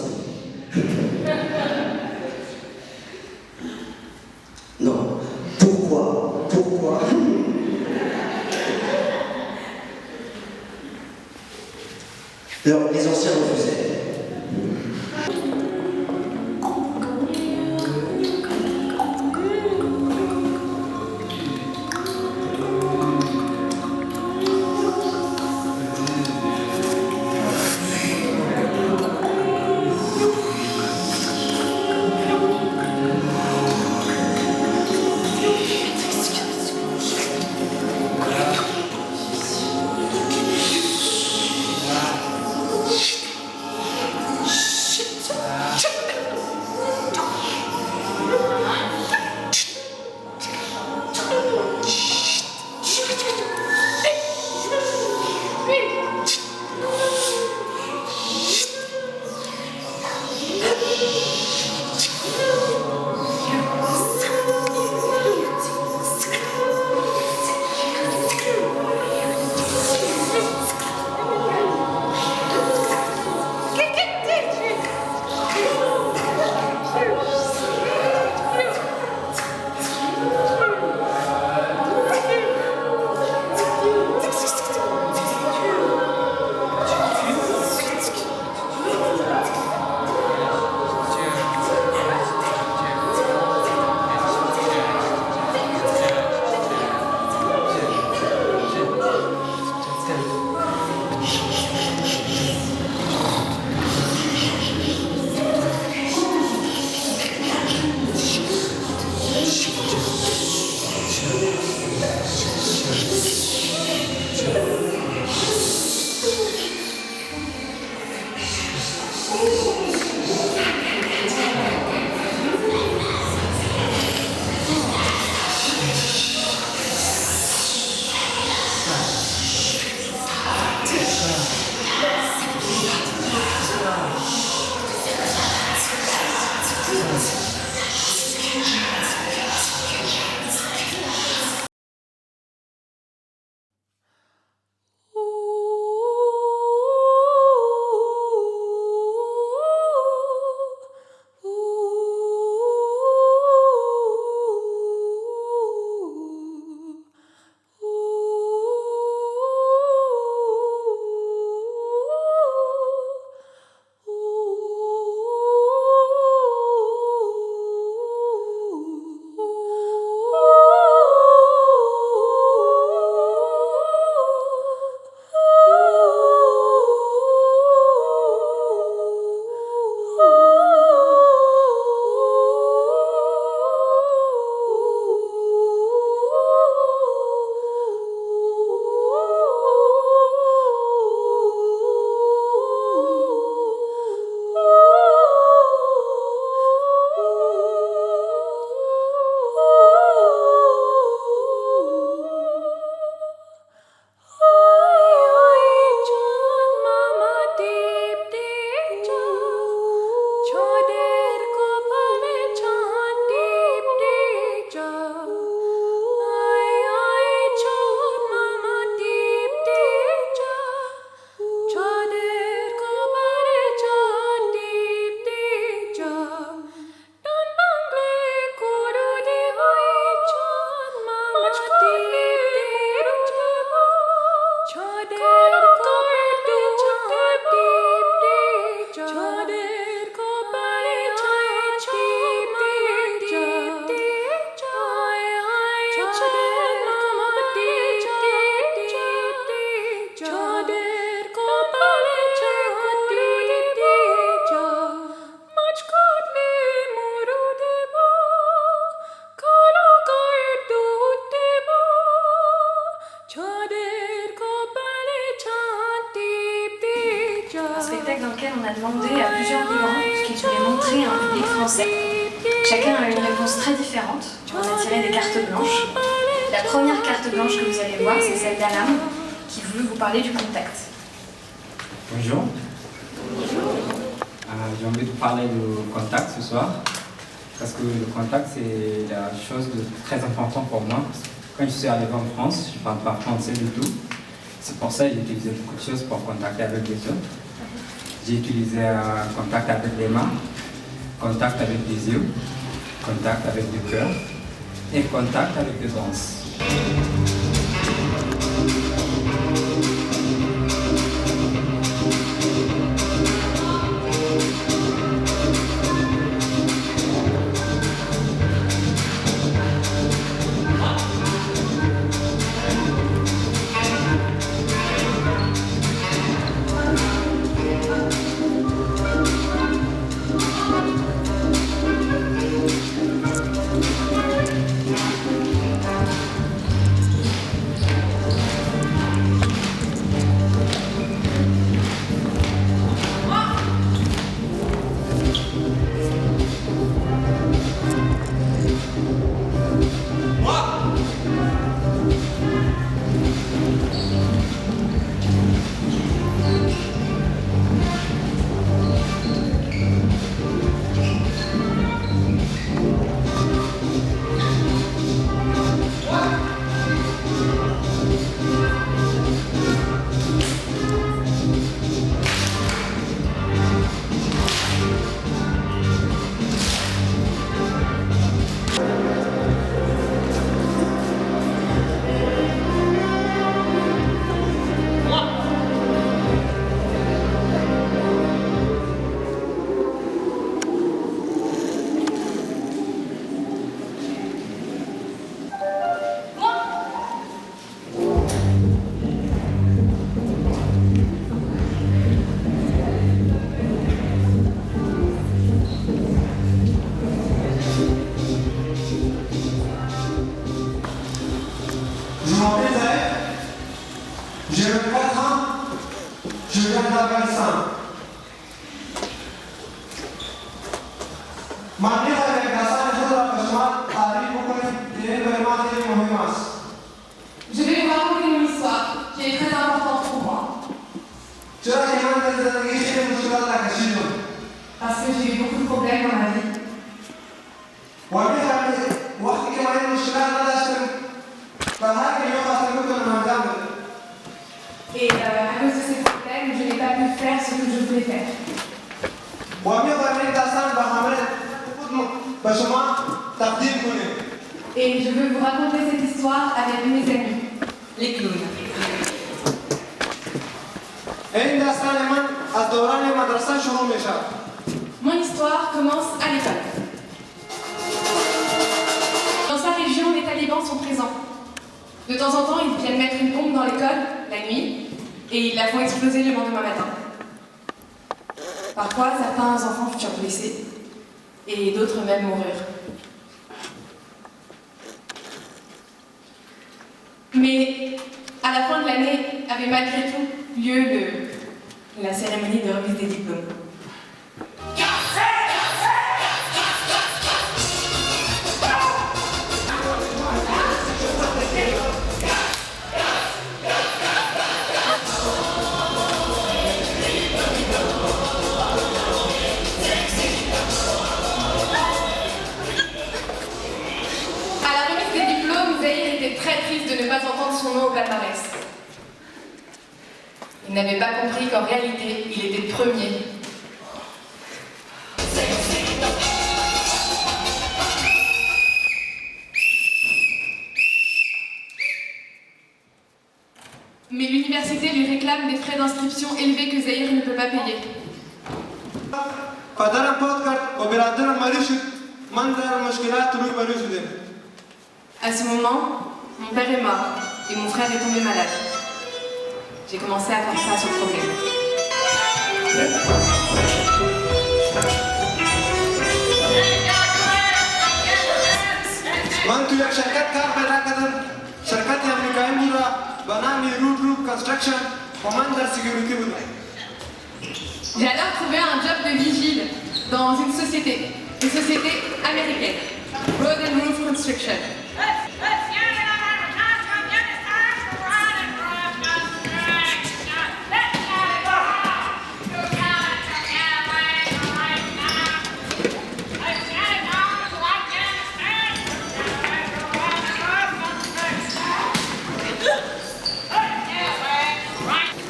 Non. Pourquoi? Alors, les anciens refusaient. spectacle dans lequel on a demandé à plusieurs migrants ce qu'ils voulaient montrer à un public français. Chacun a eu une réponse très différente. On a tiré des cartes blanches. La première carte blanche que vous allez voir, c'est celle d'Alam, qui veut vous parler du contact. Bonjour. J'ai envie de parler du contact ce soir, parce que le contact, c'est la chose de très importante pour moi. Quand je suis arrivé en France, je ne parle pas français du tout. C'est pour ça que j'ai utilisé beaucoup de choses pour contacter avec les autres. J'ai utilisé un contact avec les mains, contact avec les yeux, contact avec le cœur et contact avec les danses. Je vais vous raconter une histoire qui est très importante pour moi. Parce que j'ai eu beaucoup de problèmes dans ma vie. Et à cause de ces problèmes, je n'ai pas pu faire ce que je voulais faire. Et je veux vous raconter cette histoire avec mes amis, les clowns. Mon histoire commence à l'école. Dans sa région, les talibans sont présents. De temps en temps, ils viennent mettre une bombe dans l'école, la nuit, et ils la font exploser le lendemain matin. Parfois, certains enfants furent blessés, et d'autres même moururent. Mais à la fin de l'année avait malgré tout lieu la cérémonie de remise des diplômes. Son nom au palmarès. Il n'avait pas compris qu'en réalité, il était premier. Mais l'université lui réclame des frais d'inscription élevés que Zahir ne peut pas payer. À ce moment, mon père est mort et mon frère est tombé malade. J'ai commencé à faire face au problème. J'ai alors trouvé un job de vigile dans une société américaine, Road and Roof Construction.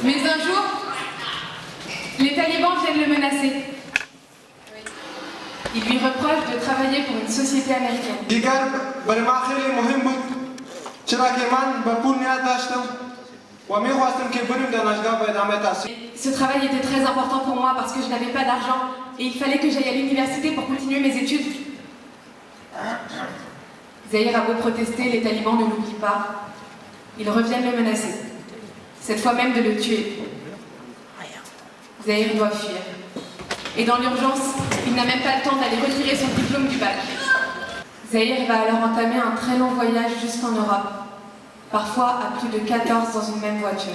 Mais un jour, les talibans viennent le menacer. Ils lui reprochent de travailler pour une société américaine. Ce travail était très important pour moi parce que je n'avais pas d'argent et il fallait que j'aille à l'université pour continuer mes études. Zahir a beau protester, les talibans ne l'oublient pas. Ils reviennent le menacer, cette fois même de le tuer. Zahir doit fuir. Et dans l'urgence, il n'a même pas le temps d'aller retirer son diplôme du bac. Zahir va alors entamer un très long voyage jusqu'en Europe, parfois à plus de 14 dans une même voiture.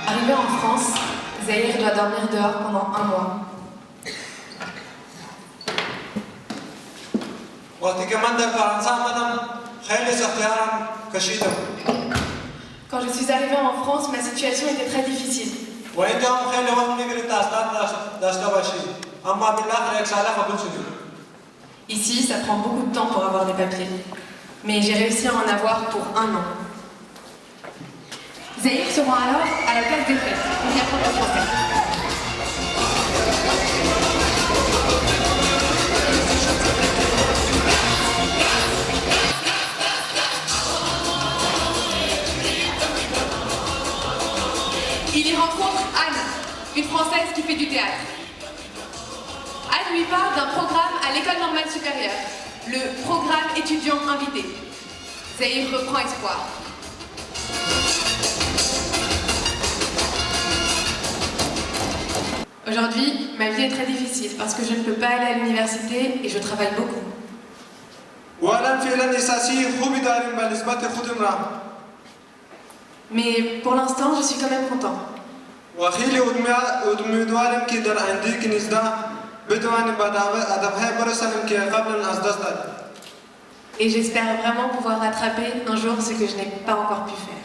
Arrivé en France, Zahir doit dormir dehors pendant 1 mois. Quand je suis arrivée en France, ma situation était très difficile. Ici, ça prend beaucoup de temps pour avoir des papiers. Mais j'ai réussi à en avoir pour 1 an. Zahir se rend alors à la place des fêtes pour y apprendre le français. Il y rencontre Anne, une Française qui fait du théâtre. Anne lui parle d'un programme à l'École normale supérieure, le programme étudiant invité. Zahir reprend espoir. Aujourd'hui, ma vie est très difficile parce que je ne peux pas aller à l'université et je travaille beaucoup. Mais pour l'instant, je suis quand même content. Et j'espère vraiment pouvoir rattraper un jour ce que je n'ai pas encore pu faire.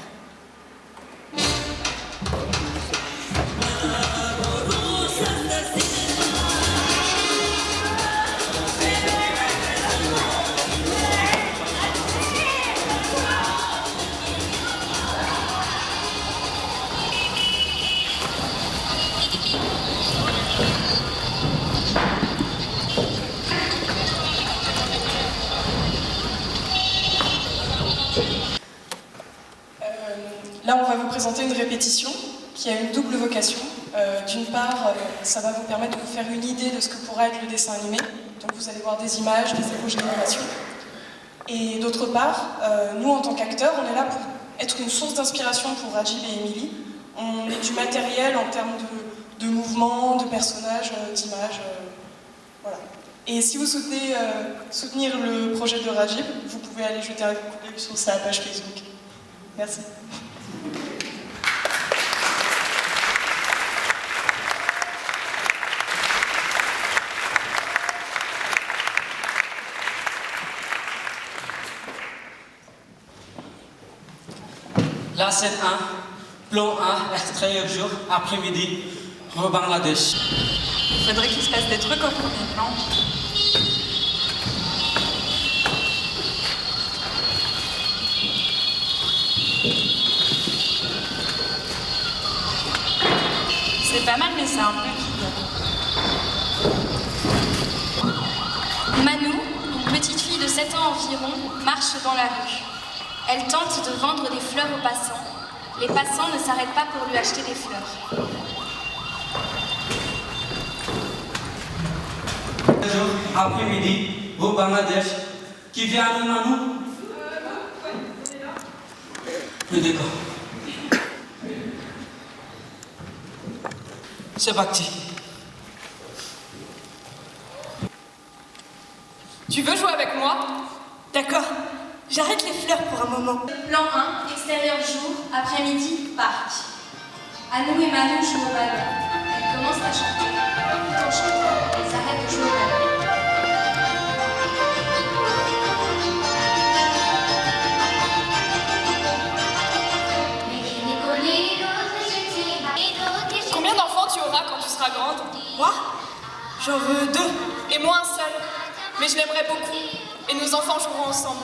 Là, on va vous présenter une répétition qui a une double vocation. D'une part, ça va vous permettre de vous faire une idée de ce que pourra être le dessin animé. Donc vous allez voir des images, des émojis d'animation. Et d'autre part, nous, en tant qu'acteurs, on est là pour être une source d'inspiration pour Rajib et Émilie. On est du matériel en termes de mouvements, de personnages, d'images. Voilà. Et si vous souhaitez soutenir le projet de Rajib, vous pouvez aller jeter un coup d'œil sur sa page Facebook. Merci. La scène 1, plan 1, extérieur jour, après-midi, au Bangladesh. Il faudrait qu'il se passe des trucs au premier plan. C'est pas mal, mais c'est un peu vide. Manou, une petite fille de 7 ans environ, marche dans la rue. Elle tente de vendre des fleurs aux passants. Les passants ne s'arrêtent pas pour lui acheter des fleurs. Jour, après-midi, au Bangladesh. Qui vient à nous, Manou? Le décor. C'est parti. Tu veux jouer avec moi? D'accord. J'arrête les fleurs pour un moment. Plan 1, extérieur jour, après-midi, parc. Anou et Manu jouent au ballon. Elles commencent à chanter. Tout en chantant, elles arrêtent de jouer au ballon. Combien d'enfants tu auras quand tu seras grande? Moi? J'en veux 2. Et moi un seul. Mais je l'aimerais beaucoup. Et nos enfants joueront ensemble.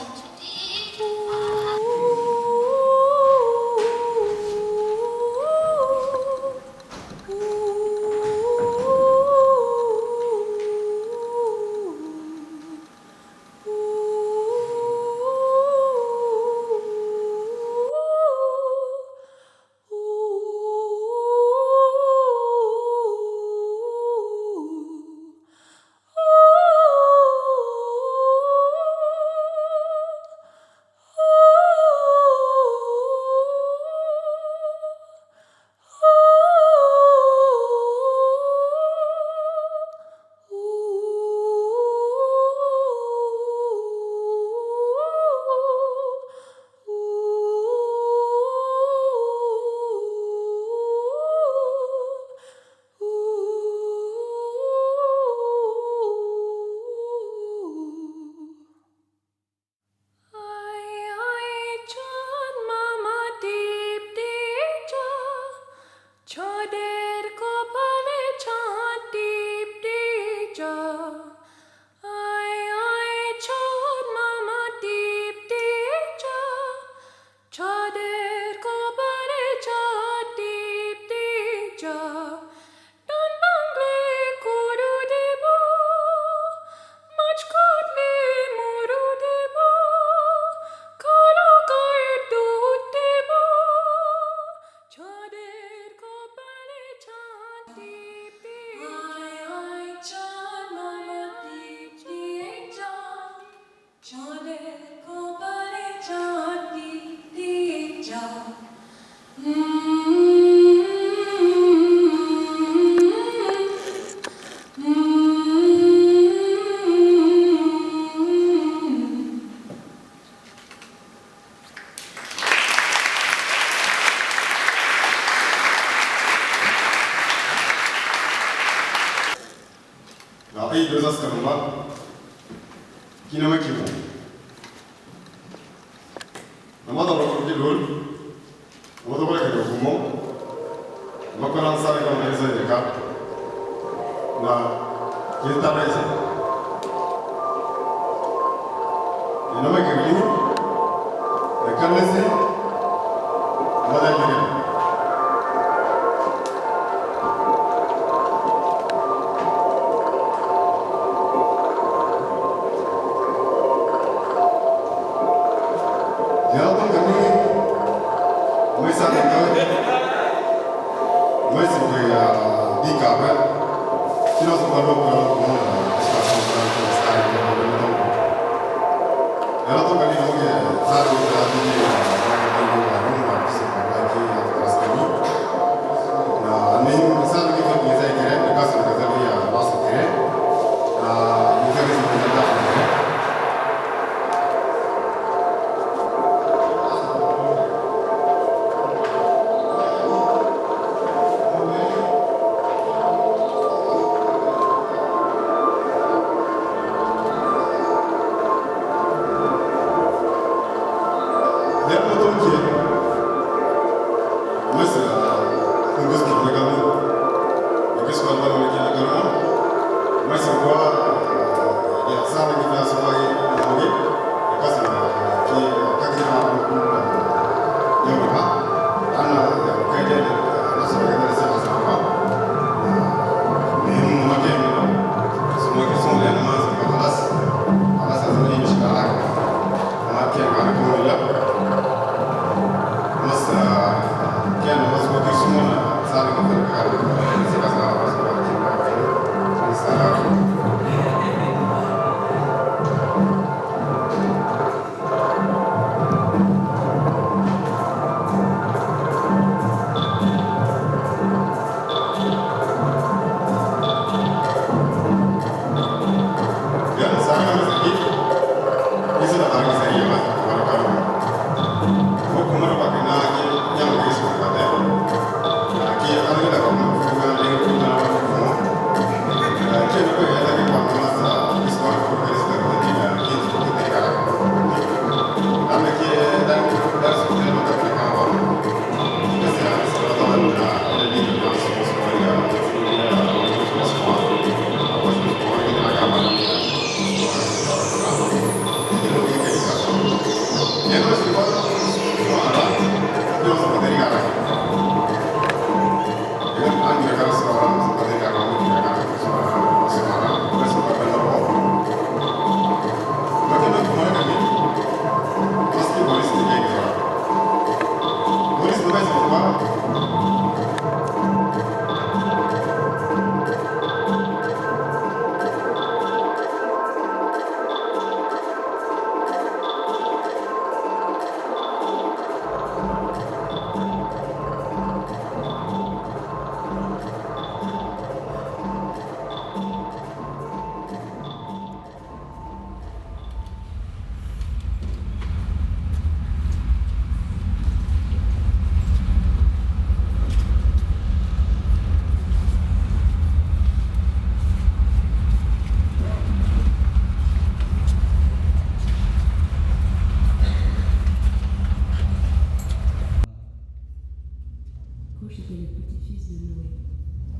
Cush était le petit-fils de Noé,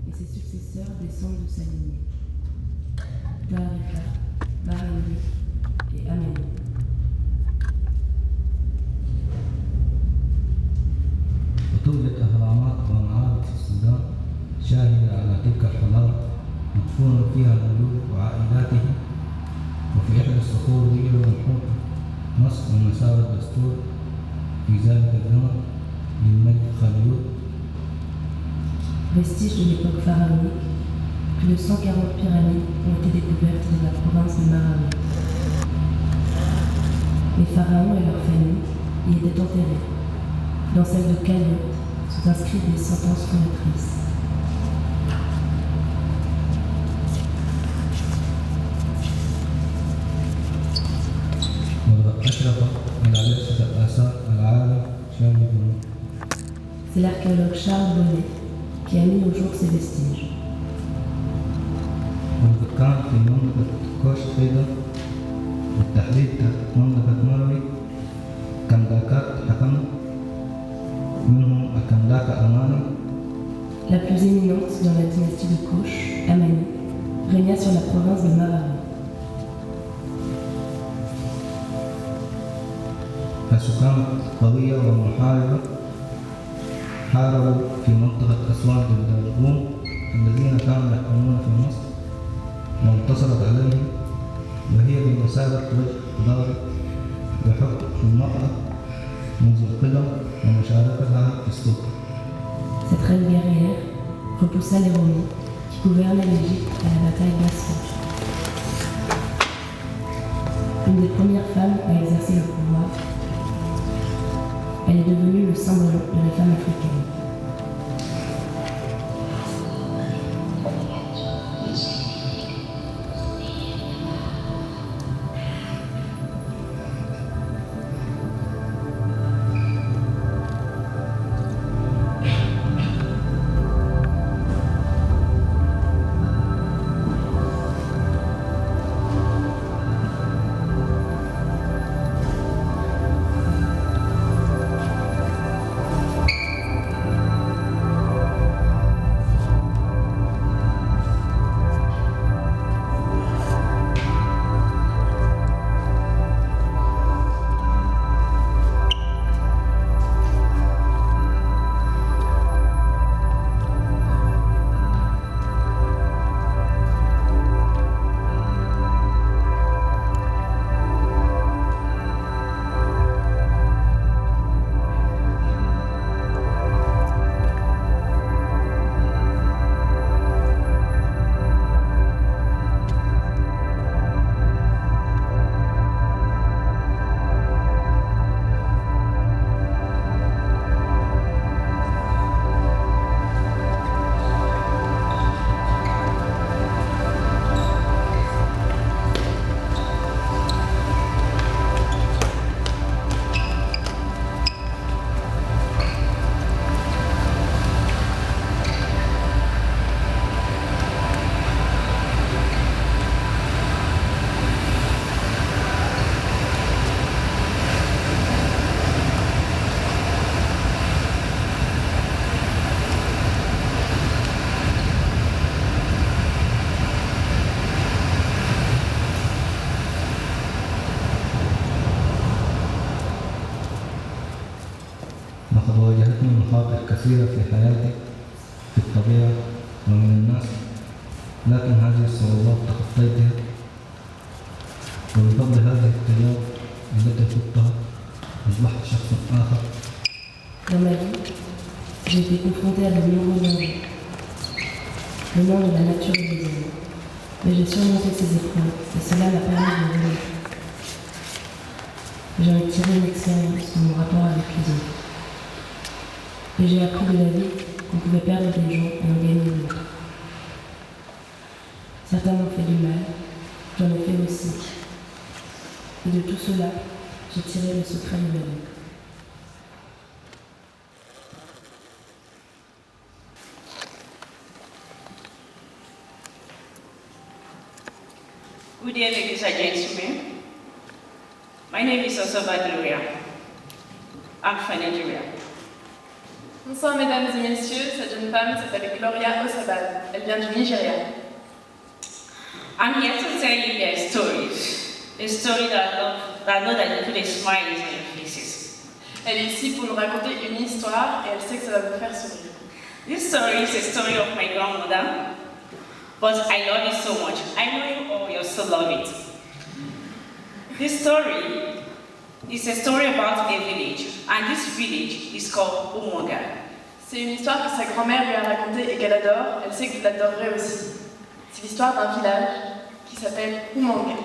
et ses successeurs descendent de sa lignée. Tariqa, Maréli et Amélie. وتوجد أهرامات ومعابد في السودان شاهدة على تلك الحضارة مدفون فيها الملوك وعائلاتهم، وفي إحدى الصخور يوجد منحوت نص من مسار الدستور في ذلك الزمن للملك خليل. Vestiges de l'époque pharaonique, plus de 140 pyramides ont été découvertes dans la province de Marawi. Les pharaons et leurs familles y étaient enterrés. Dans celle de Cagnotte sont inscrites des sentences fondatrices. C'est l'archéologue Charles Bonnet qui a mis au jour ces vestiges. كان في منطقة كوش أيضا بالتحديد تحت منطقة مروي كنداكات حكموا منهم أكنداك أماني. La plus éminente dans la dynastie de Koch, Amani, régna sur la province de Marawi. حيث كانت قوية ومحاربة حاربوا في منطقة أسوان ضد الروم الذين كانوا يحكمون في مصر وانتصرت عليهم، وهي بمثابة وجه إداري بحكم المرأة منذ القدم ومشاركتها في السلطة. Cette reine guerrière repoussa les Romains qui gouvernaient l'Égypte à la bataille d'Aswan. Une des premières femmes à exercer le pouvoir, elle est devenue le symbole de la femme africaine. لقد واجهتني مخاطر كثيرة في حياتي في الطبيعة ومن الناس، لكن هذه الصعوبات تخطيتها، وبفضل هذه التجارب التي خضتها أصبحت شخصا آخر. Dans ma vie, J'ai été confrontée à de nombreux dangers. Le monde de la nature et des hommes. Mais j'ai surmonté ces épreuves et cela m'a permis de voler. J'en ai tiré une expérience de mon rapport avec les autres. Et j'ai appris de la vie qu'on pouvait perdre des gens et en gagner d'autres. Certains m'ont fait du mal, j'en ai fait aussi. Et de tout cela, j'ai tiré le secret de la vie. Good day, ladies and gentlemen. My name is Osoba Gloria. I'm from Nigeria. Bonsoir mesdames et messieurs, cette jeune femme s'appelle Gloria Osabal. Elle vient du Nigeria. I'm here to tell you their stories. A story that I know that you put a smile on your faces. Elle est ici pour nous raconter une histoire et elle sait que ça va vous faire sourire. This story is a story of my grandmother, but I love it so much. I know you all also love it. This story is a story about a village, and this village is called Umonga. C'est une histoire que sa grand-mère lui a racontée et qu'elle adore. Elle sait que vous l'adorerez aussi. C'est l'histoire d'un village qui s'appelle Umanga.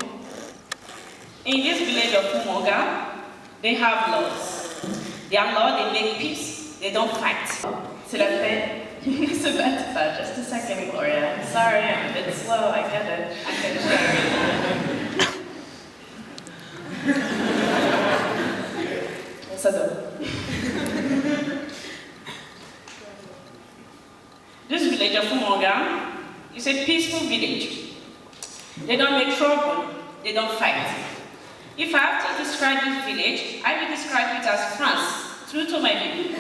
In this village of Umonga, they have laws. Their law, they make peace, they don't fight. C'est la paix. Ils ne se battent pas. Just a second, Gloria. I'm sorry, I'm a bit slow, I get it. I can share. On s'adore. This village of Umonga is a peaceful village. They don't make trouble, they don't fight. If I have to describe this village, I will describe it as France, true to my view.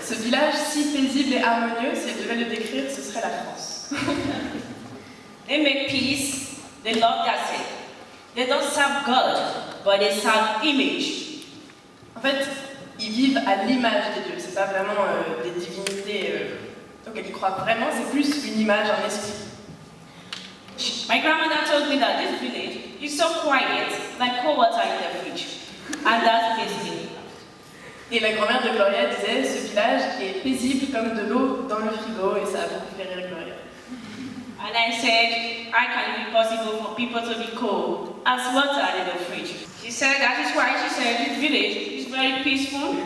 Ce village si paisible et harmonieux, si elle devait le décrire, ce serait la France. They make peace, they love their self. They don't serve God, but they serve image. En fait, ils vivent à l'image des dieux. C'est pas vraiment des divinités auxquelles ils croient vraiment, c'est plus une image, un esprit. My grandmother told me that this village is so quiet, like cold water in the fridge, and that pleased me. Et la grand-mère de Gloria disait, ce village est paisible comme de l'eau dans le frigo, et ça a beaucoup fait rire Gloria. And I said, how can it be possible for people to be cold as water in the fridge? She said, that is why she said this village is very peaceful,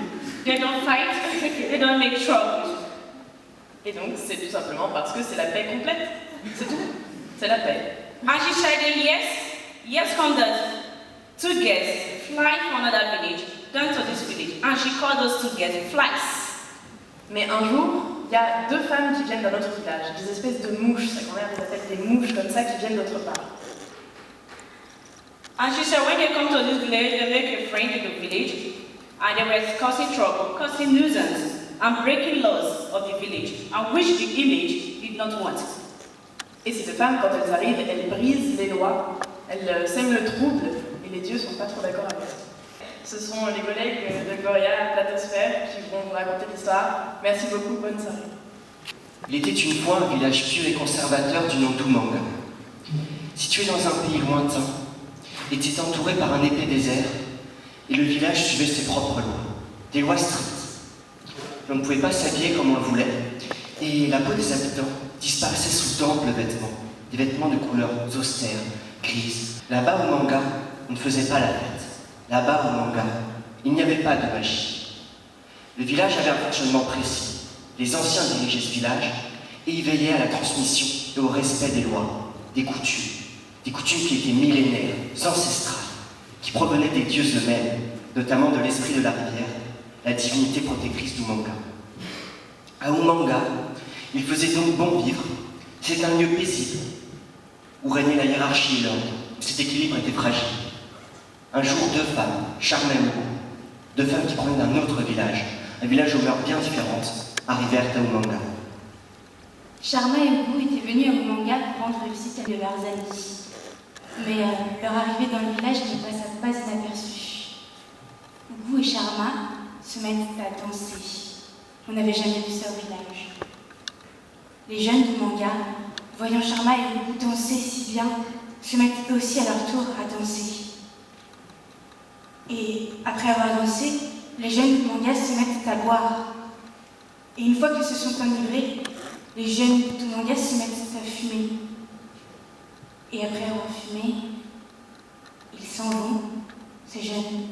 they don't fight, they don't make trouble. Et donc, c'est tout simplement parce que c'est la paix complète. C'est tout. C'est la paix. And she said, yes, come that two guests fly from another village, down to this village, and she called those two guests flies. Mais un jour, il y a deux femmes qui viennent d'un autre village, des espèces de mouches, sa grand-mère les appelle des mouches comme ça qui viennent d'autre part. And she said when they come to this village, they make a friend in the village, and they were causing trouble, causing nuisance, and breaking laws of the village, and which the image did not want. Et ces deux femmes, quand elles arrivent, elles brisent les lois, elles sèment le trouble, et les dieux ne sont pas trop d'accord avec ça. Ce sont les collègues de Gloria Platosphère qui vont vous raconter l'histoire. Merci beaucoup, bonne soirée. Il était une fois un village pieux et conservateur du nom d'Umanga. Situé dans un pays lointain, était entouré par un épais désert, et le village suivait ses propres lois, des lois strictes. On ne pouvait pas s'habiller comme on le voulait, et la peau des habitants disparaissait sous d'amples vêtements, des vêtements de couleurs austères, grises. Là-bas au Manga, on ne faisait pas la fête. Là-bas au Manga, il n'y avait pas de magie. Le village avait un fonctionnement précis. Les anciens dirigeaient ce village et y veillaient à la transmission et au respect des lois, des coutumes qui étaient millénaires, ancestrales, qui provenaient des dieux eux-mêmes, notamment de l'esprit de la rivière, la divinité protectrice d'Umanga. À Umanga, il faisait donc bon vivre. C'est un lieu paisible, où régnait la hiérarchie et l'ordre, où cet équilibre était fragile. Un jour, deux femmes, Charma et Ugu, deux femmes qui provenaient d'un autre village, un village aux mœurs bien différentes, arrivèrent à Umanga. Charma et Ugu étaient venus à Umanga pour rendre visite à leurs amis. Mais leur arrivée dans le village ne passa pas inaperçue. Ugu et Charma se mettent à danser. On n'avait jamais vu ça au village. Les jeunes d'Umanga, voyant Charma et Ugu danser si bien, se mettent eux aussi à leur tour à danser. Et après avoir dansé, les jeunes d'Umanga se mettent à boire. Et une fois qu'ils se sont enivrés, les jeunes Tumanga se mettent à fumer. Et après avoir fumé, ils s'en vont, ces jeunes.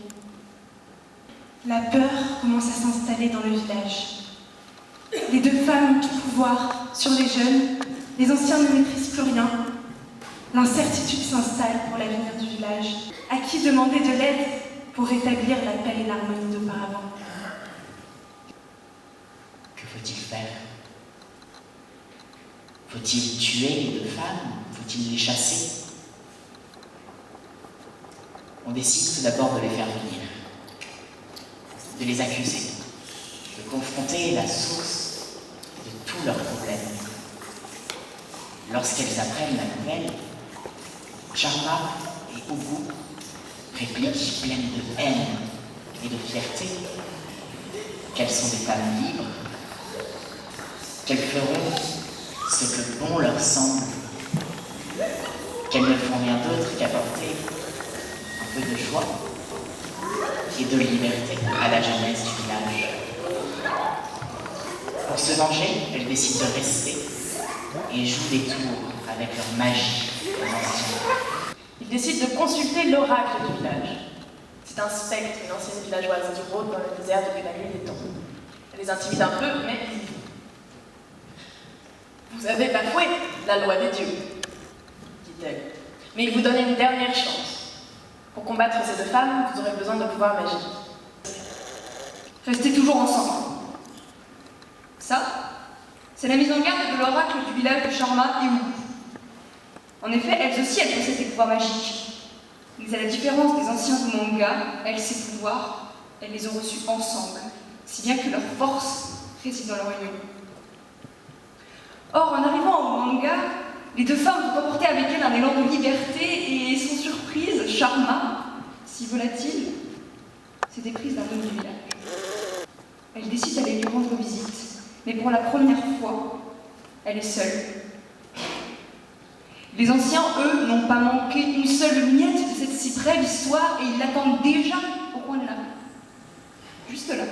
La peur commence à s'installer dans le village. Les deux femmes ont tout pouvoir sur les jeunes, les anciens ne maîtrisent plus rien. L'incertitude s'installe pour l'avenir du village. À qui demander de l'aide pour rétablir la paix et l'harmonie d'auparavant? Que faut-il faire? Faut-il tuer les deux femmes? Faut-il les chasser? On décide tout d'abord de les faire venir, de les accuser, de confronter la source de tous leurs problèmes. Lorsqu'elles apprennent la nouvelle, Sharma et Ugu répliquent pleines de haine et de fierté qu'elles sont des femmes libres, qu'elles feront ce que bon leur semble, qu'elles ne font rien d'autre qu'apporter un peu de joie et de liberté à la jeunesse du village. Pour se venger, elles décident de rester et jouent des tours avec leur magie aux anciens. Ils décident de consulter l'oracle du village. C'est un spectre, une ancienne villageoise qui rôde dans le désert depuis la nuit des temps. Elle les intimide un peu, mais ils y vont. Vous avez bafoué la loi des dieux, dit-elle. Mais il vous donne une dernière chance. Pour combattre ces deux femmes, vous aurez besoin de pouvoirs magiques. Restez toujours ensemble. Ça, c'est la mise en garde de l'oracle du village de Sharma et Ugu. En effet, elles aussi, elles possèdent des pouvoirs magiques. Mais à la différence des anciens Tumanga, elles, ces pouvoirs, elles les ont reçus ensemble, si bien que leur force réside dans leur union. Or, en arrivant au manga, les deux femmes ont emporté avec elles un élan de liberté et, sans surprise, Sharma, si volatile, s'était prise d'un homme du village. Elle décide d'aller lui rendre visite, mais pour la première fois, elle est seule. Les anciens, eux, n'ont pas manqué une seule miette de cette si brève histoire et ils l'attendent déjà au coin de la rue. Juste là.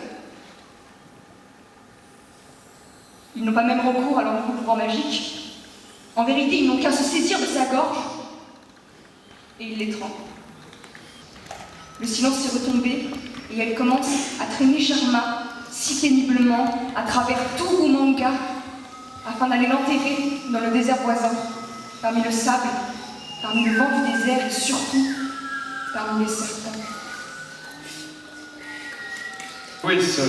Ils n'ont pas même recours à leur nouveau pouvoir magique. En vérité, ils n'ont qu'à se saisir de sa gorge et ils l'étranglent. Le silence s'est retombé et elle commence à traîner Sharma si péniblement à travers tout Umanga afin d'aller l'enterrer dans le désert voisin, parmi le sable, parmi le vent du désert et surtout parmi les serpents. Oui, seule.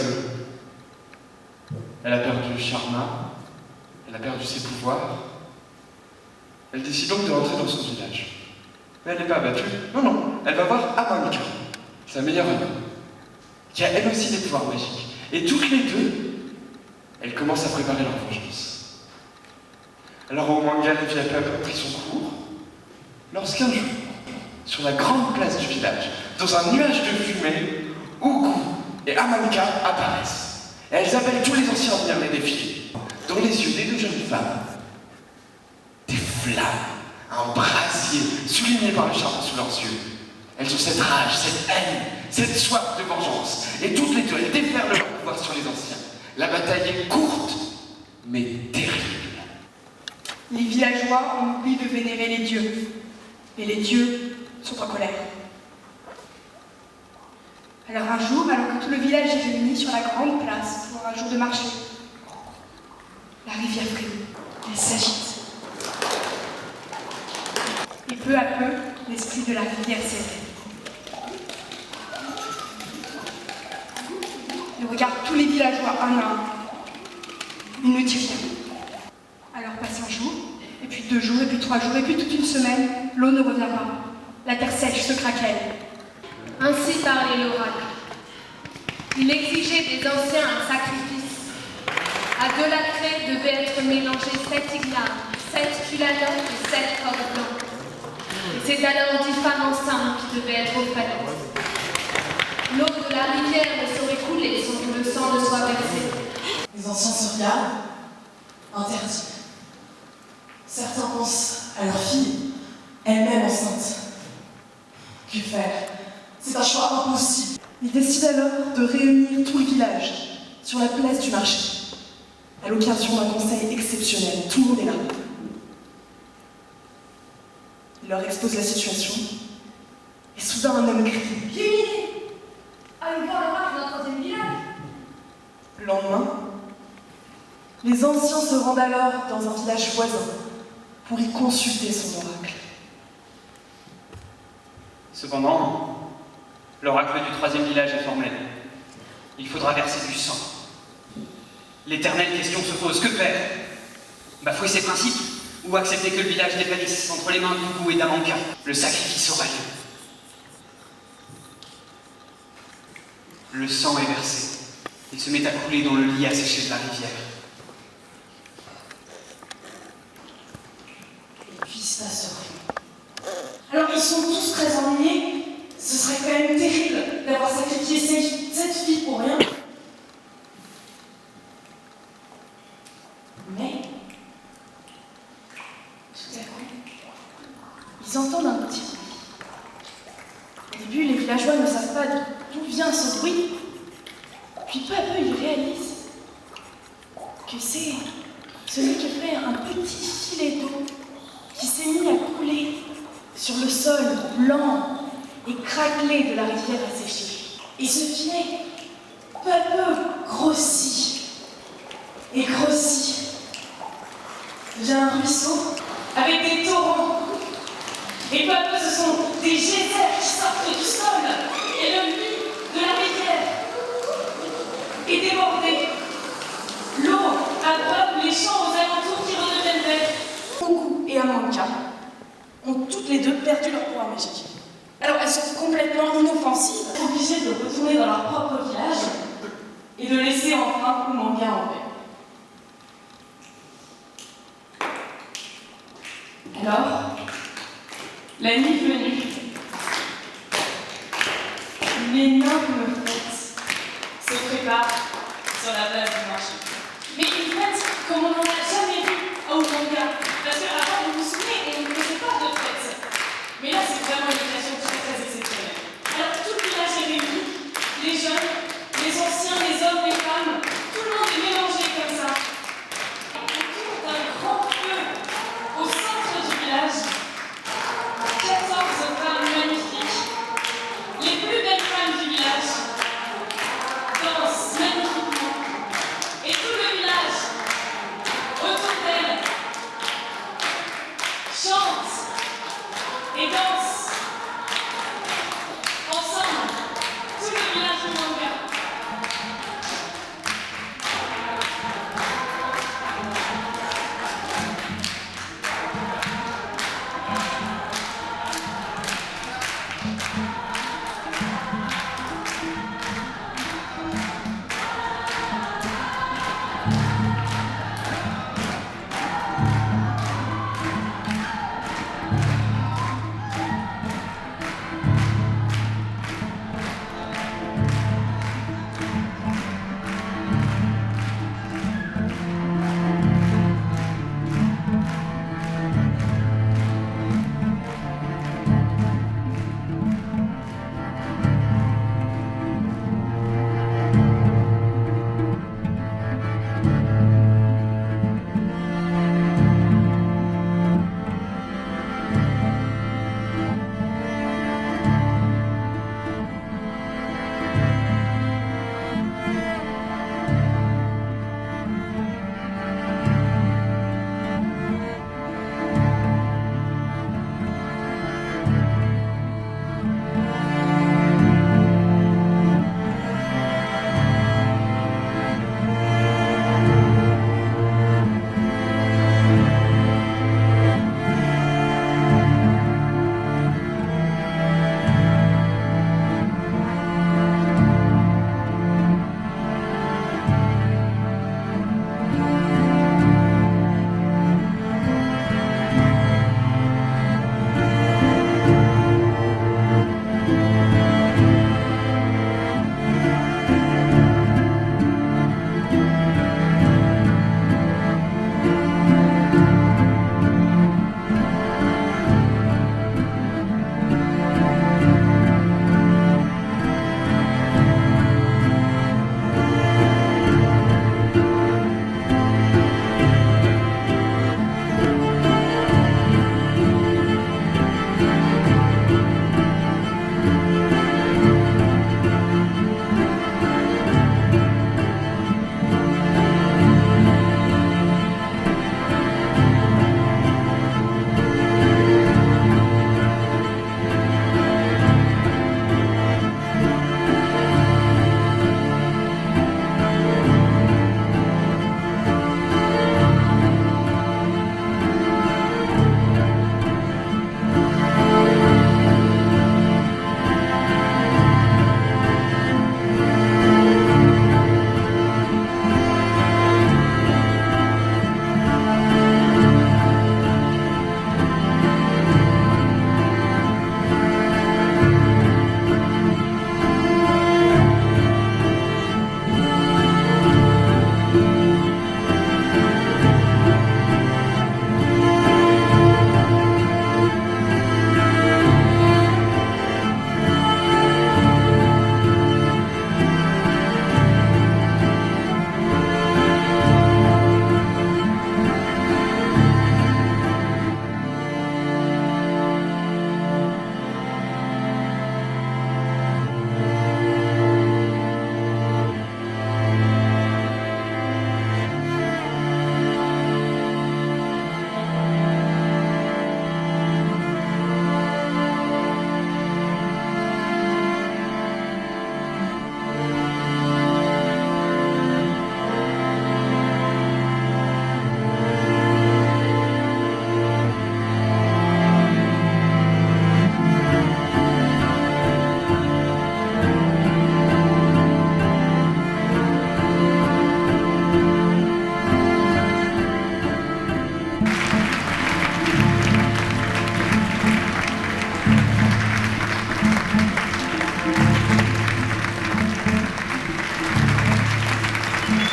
Elle a perdu Sharma, elle a perdu ses pouvoirs. Elle décide donc de rentrer dans son village. Mais elle n'est pas abattue. Non, non, elle va voir Amanka, sa meilleure amie, qui a elle aussi des pouvoirs magiques. Et toutes les deux, elles commencent à préparer leur vengeance. Alors au manga, la vie a peu à peu pris son cours, lorsqu'un jour, sur la grande place du village, dans un nuage de fumée, Ugu et Amanka apparaissent. Et elles appellent tous les anciens à venir les défier. Dans les yeux des deux jeunes femmes, des flammes, un brasier souligné par le charbon sous leurs yeux. Elles ont cette rage, cette haine, cette soif de vengeance. Et toutes les deux, elles déferlent leur pouvoir sur les anciens. La bataille est courte, mais terrible. Les villageois ont oublié de vénérer les dieux. Et les dieux sont en colère. Alors un jour, alors que tout le village est réuni sur la grande place pour un jour de marché, la rivière frémit, elle s'agite. Et peu à peu, l'esprit de la rivière s'éveille. Il regarde tous les villageois un à un. Il ne dit rien. Alors passe un jour, et puis 2 jours, et puis 3 jours, et puis toute une semaine, l'eau ne revient pas. La terre sèche se craquelle. Ainsi parlait l'oracle. Il exigeait des anciens un sacrifice. À de la craie devait être mélangé 7 iglames, 7 culatons et 7 corps blancs. Et c'est alors 10 femmes enceintes qui devaient être offertes. L'eau de la rivière ne saurait couler sans que le sang ne soit versé. Les anciens se regardent, interdits. Certains pensent à leur fille, elle-même enceinte. Que faire? C'est un choix impossible. Ils décident alors de réunir tout le village sur la place du marché. à l'occasion d'un conseil exceptionnel. Tout le monde est là. Il leur expose la situation, et soudain un homme crie « Yémi !» Allons voir l'oracle dans notre troisième village. Le lendemain, les anciens se rendent alors dans un village voisin pour y consulter son oracle. Cependant, l'oracle du troisième village est formel. Il faudra verser du sang. L'éternelle question se pose, que faire? Bafouer ses principes ou accepter que le village dépérisse entre les mains d'Ubu et d'Amanka? Le sacrifice aura lieu. Le sang est versé. Il se met à couler dans le lit asséché de la rivière. Et puis il se passe rien. Alors ils sont tous très ennuyés. Ce serait quand même terrible d'avoir sacrifié cette fille pour rien. Mais, tout à coup, ils entendent un petit bruit. Au début, les villageois ne savent pas d'où vient ce bruit. Puis peu à peu, ils réalisent que c'est celui qui fait un petit filet d'eau qui s'est mis à couler sur le sol blanc et craquelé de la rivière asséchée. Et ce filet, peu à peu, grossit et grossit. Devient un ruisseau avec des torrents. Et peu à peu, ce sont des geysers qui sortent du sol. Et le lit de la rivière est débordé. L'eau abreuve les champs aux alentours qui redeviennent verts. Ubu et Amanka ont toutes les deux perdu leur pouvoir magique. Alors elles sont complètement inoffensives, obligées de retourner dans leur propre village et de laisser enfin Umanga en paix. Alors, la nuit venue, une énorme fête se prépare sur la place du marché. Mais une fête comme on n'en a jamais vu à Umanga. Parce qu'avant, vous vous souvenez, on ne faisait pas de fête. Mais là, c'est vraiment une occasion très très exceptionnelle. Alors, tout le village est réuni, les jeunes, les anciens, les hommes, les femmes, tout le monde est mélangé comme ça. Autour d'un grand feu au centre du village, 14 femmes magnifiques, les plus belles femmes du village, dansent magnifiquement. Et tout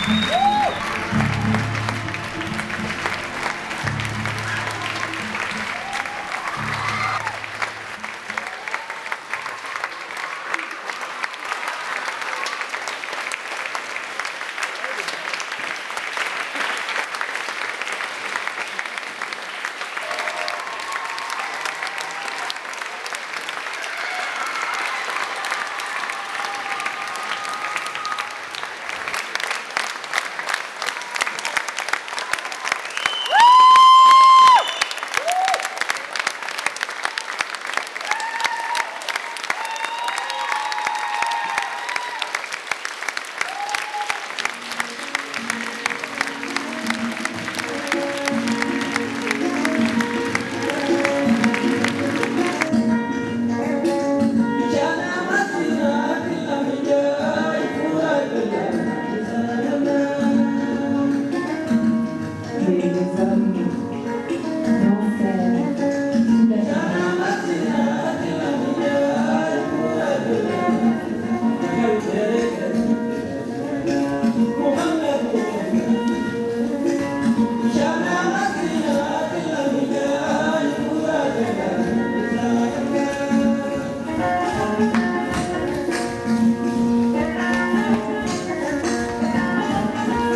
Merci.